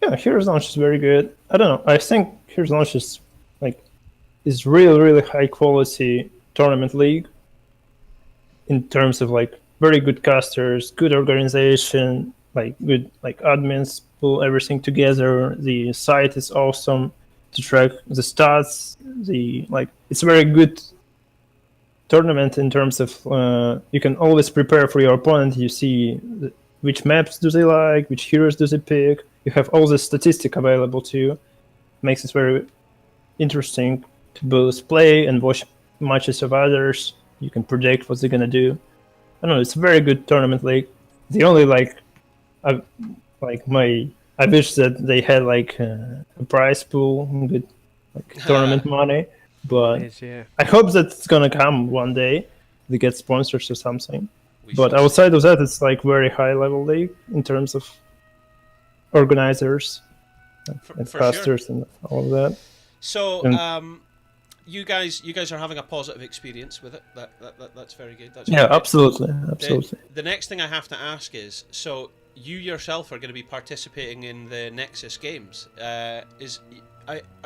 Yeah, HeroesLounge is very good. I don't know. I think HeroesLounge is really high quality tournament league in terms of like very good casters, good organization, like good like admins pull everything together. The site is awesome to track the stats. It's a very good tournament in terms of you can always prepare for your opponent. You see which maps do they like, which heroes do they pick. You have all the statistic available to you. Makes it very interesting to both play and watch matches of others. You can predict what they're gonna do. I don't know. It's a very good tournament league. The only I wish that they had like a prize pool, good like tournament money. But I hope that it's gonna come one day. They get sponsors or something. But outside of that, it's like very high level league in terms of organizers and casters and all of that.
So you guys are having a positive experience with it. That's very good. That's very good.
Absolutely.
The next thing I have to ask is, so you yourself are going to be participating in the Nexus games. Are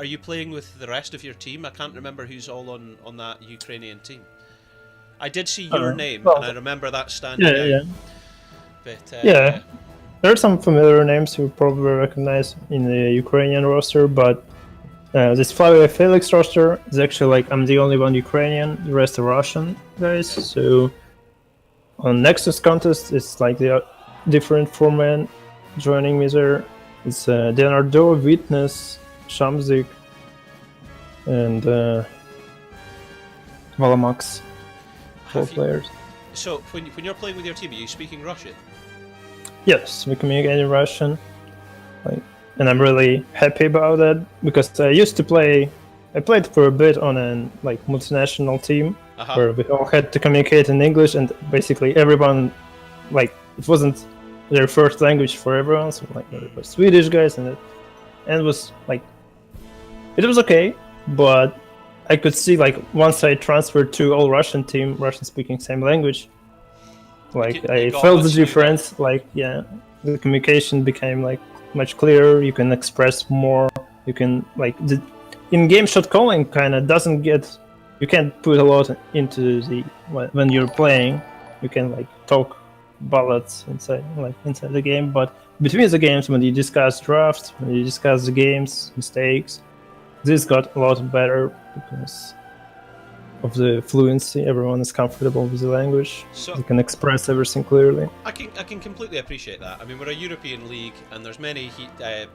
you playing with the rest of your team? I can't remember who's all on that Ukrainian team. I did see your name, and I remember that standing out.
Yeah.
But,
there are some familiar names you probably recognize in the Ukrainian roster, but this Flavia Felix roster is actually like I'm the only one Ukrainian, the rest are Russian guys. So on Nexus contest, it's like the different format joining me there. It's Leonardo, Witness, Shamzik, and Valamax. 4
Have you-
players.
So when you're playing with your team, are you speaking Russian?
Yes, we communicate in Russian, like, and I'm really happy about that because I used to play. I played for a bit on a like multinational team where we all had to communicate in English, and basically everyone, like, it wasn't their first language for everyone. So like there were Swedish guys, and it was like it was okay, but I could see like once I transferred to all Russian team, Russian speaking same language, like I felt the difference. Like the communication became like much clearer. You can express more. You can like the in-game shot calling kind of doesn't get. You can't put a lot into the when you're playing. You can like talk bullets inside the game, but between the games when you discuss drafts, when you discuss the games mistakes, this got a lot better because of the fluency. Everyone is comfortable with the language. So you can express everything clearly.
I can completely appreciate that. I mean, we're a European league, and there's many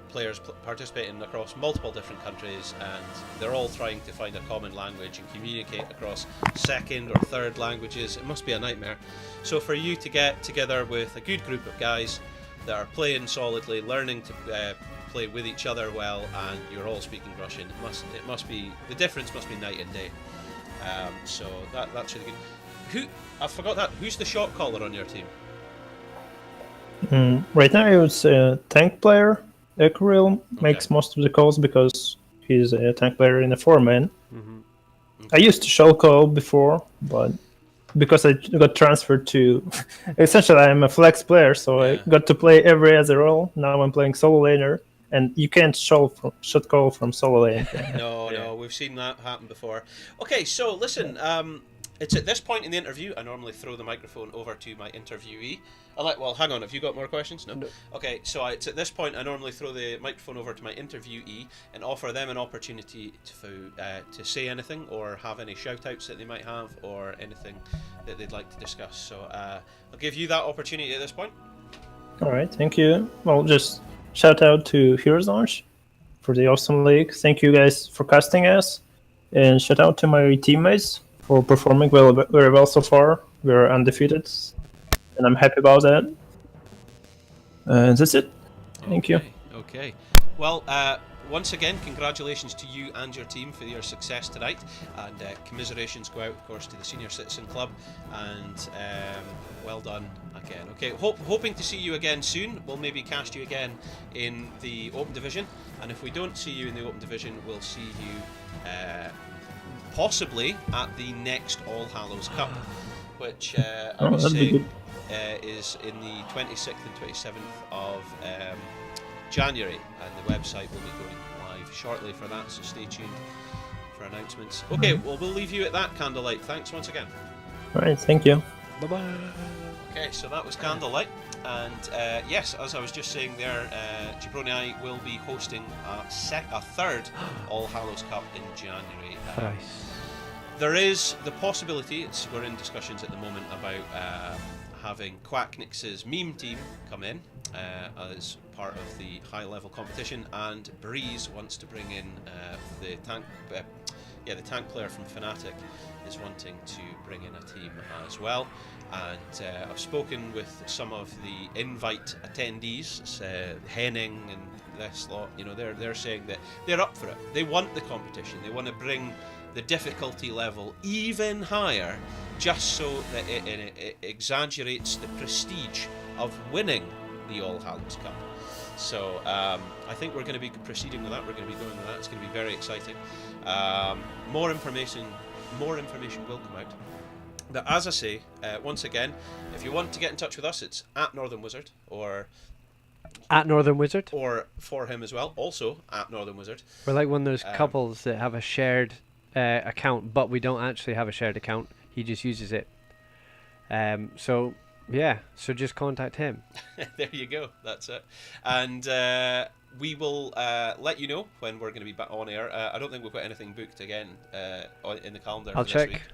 players participating across multiple different countries, and they're all trying to find a common language and communicate across second or third languages. It must be a nightmare. So for you to get together with a good group of guys that are playing solidly, learning to play with each other well, and you're all speaking Russian, it must be the difference must be night and day. So that's really good. I forgot that. Who's the shot caller on your team?
Right now it's a tank player. Ekuril makes most of the calls because he's a tank player in a 4-man. I used to shell call before, but because I got transferred to... essentially, I'm a flex player, so I got to play every other role. Now I'm playing solo laner. And you can't shot call from solo lane.
No, we've seen that happen before. Okay, so listen, it's at this point in the interview, I normally throw the microphone over to my interviewee. Well, hang on, have you got more questions? No. Okay, so it's at this point I normally throw the microphone over to my interviewee and offer them an opportunity to say anything or have any shout-outs that they might have or anything that they'd like to discuss. So I'll give you that opportunity at this point.
All right, thank you. Well, just... shout out to HeroesLounge for the awesome league. Thank you guys for casting us. And shout out to my teammates for performing very well so far. We're undefeated. And I'm happy about that. And that's it. Thank you.
Okay. Well, once again, congratulations to you and your team for your success tonight. And commiserations go out, of course, to the Senior Citizen Club. And well done again. Okay, hoping to see you again soon. We'll maybe cast you again in the Open Division. And if we don't see you in the Open Division, we'll see you possibly at the next All Hallows Cup, which I would say is in the 26th and 27th of January, and the website will be going live shortly for that, so stay tuned for announcements. Okay, well, we'll leave you at that, Candlelight. Thanks once again.
All right, thank you.
Bye-bye.
Okay, so that was Candlelight, and yes, as I was just saying there, Jabroni will be hosting a third All Hallows Cup in January.
Nice.
There is the possibility, we're in discussions at the moment about having Quacknix's meme team come in as part of the high-level competition, and Breeze wants to bring in the tank player from Fnatic is wanting to bring in a team as well. And I've spoken with some of the invite attendees, Henning and this lot. You know, they're saying that they're up for it. They want the competition. They want to bring the difficulty level even higher, just so that it exaggerates the prestige of winning the All Hallows Cup. So I think we're going to be proceeding with that. We're going to be going with that. It's going to be very exciting. More information will come out. But as I say, once again, if you want to get in touch with us, it's at Northern Wizard or
at Northern Wizard,
or for him as well, also at Northern Wizard.
We're like one of those couples that have a shared account, but we don't actually have a shared account. He just uses it. So yeah, so just contact him.
There you go. That's it. And we will let you know when we're going to be back on air. I don't think we've got anything booked again in the calendar.
I'll
for
check.
This week.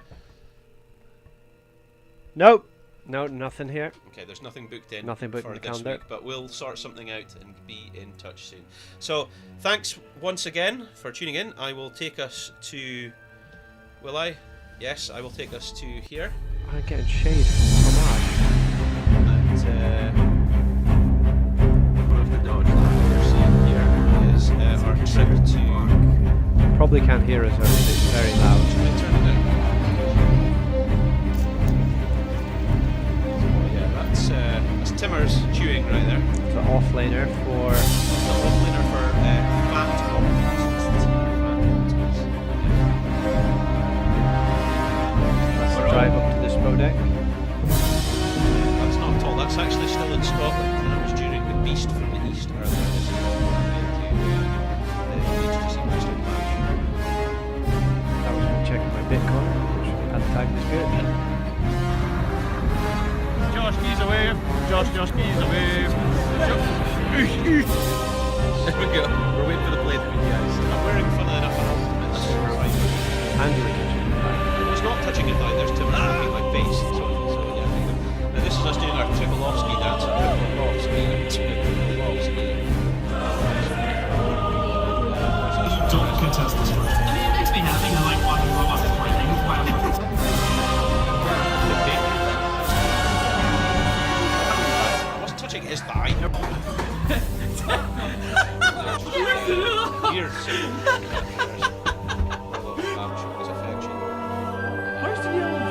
Nope. No, nothing here.
Okay, there's nothing booked in
Nothing booked
for
in the
this
calendar.
week, but we'll sort something out and be in touch soon. So, thanks once again for tuning in. I will take us to... Will I? Yes, I will take us to here.
I'm getting shade from March.
And one of the dogs that we're seeing here is our trip to...
Probably can't hear us, or it's very loud.
Should I turn it down? Yeah, that's Timmer's chewing right there.
The offlaner for...
The offlaner for plant optimisms.
Let's drive up to the Spodek.
That's not at all. That's actually still in Scotland. And I was during the Beast from the East earlier this year.
That was me checking my Bitcoin, which at the time was good.
Josh keys away. Josh keys away.
There we go. We're waiting for the plane to be guys. I'm wearing, funnily enough, an Optimus.
And you were touching the back.
It's not touching it like there's Tim looking like bass. So yeah, I think now this is us doing our Triple-Offski dance.
Don't contest this first. I mean, it makes me happy to like watching robots destroy things. Wow.
I wasn't touching his thigh. Weird symbol.
Where's the yellow?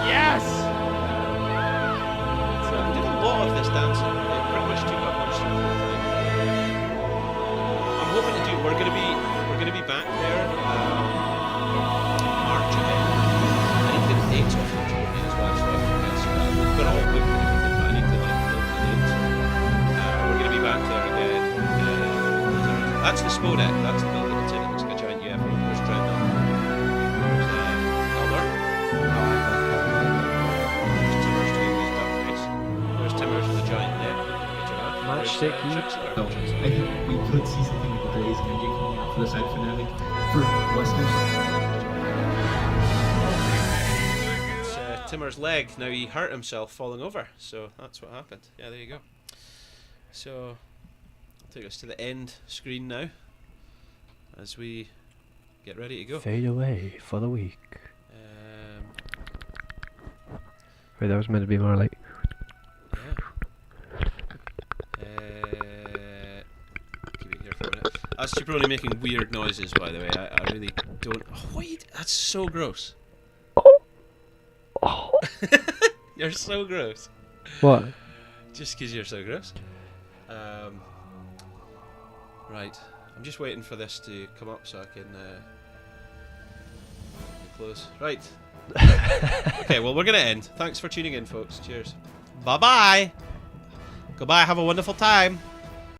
Yes!
So we did a lot of this dancing. It pretty much took up most of the time. I'm hoping to do. We're gonna be back there. March again. I need to get the dates off for Germany as well. So I guess we've got it all booked and everything, but I need to like build the dates. We're gonna be back there again. That's the Spodek. That's the building it's in. It looks like a giant UFO. There's Dreadnought. There's Elder. There's Timbers doing his duck face. There's Timbers with a giant net.
Matchstick,
So, I think we could see something like the Blaze Energy coming out for the side finale for Western.
It's Timmer's leg. Now he hurt himself falling over, so that's what happened. Yeah, there you go. So, I'll take us to the end screen now as we get ready to go.
Fade away for the week. Wait, that was meant to be more like...
Yeah. Keep it here for a minute. That's Jabroni making weird noises, by the way. I really don't... Oh, wait, that's so gross. You're so gross.
What?
Just because you're so gross. Right. I'm just waiting for this to come up so I can close. Right. Okay, well, we're going to end. Thanks for tuning in, folks. Cheers. Bye-bye. Goodbye. Have a wonderful time.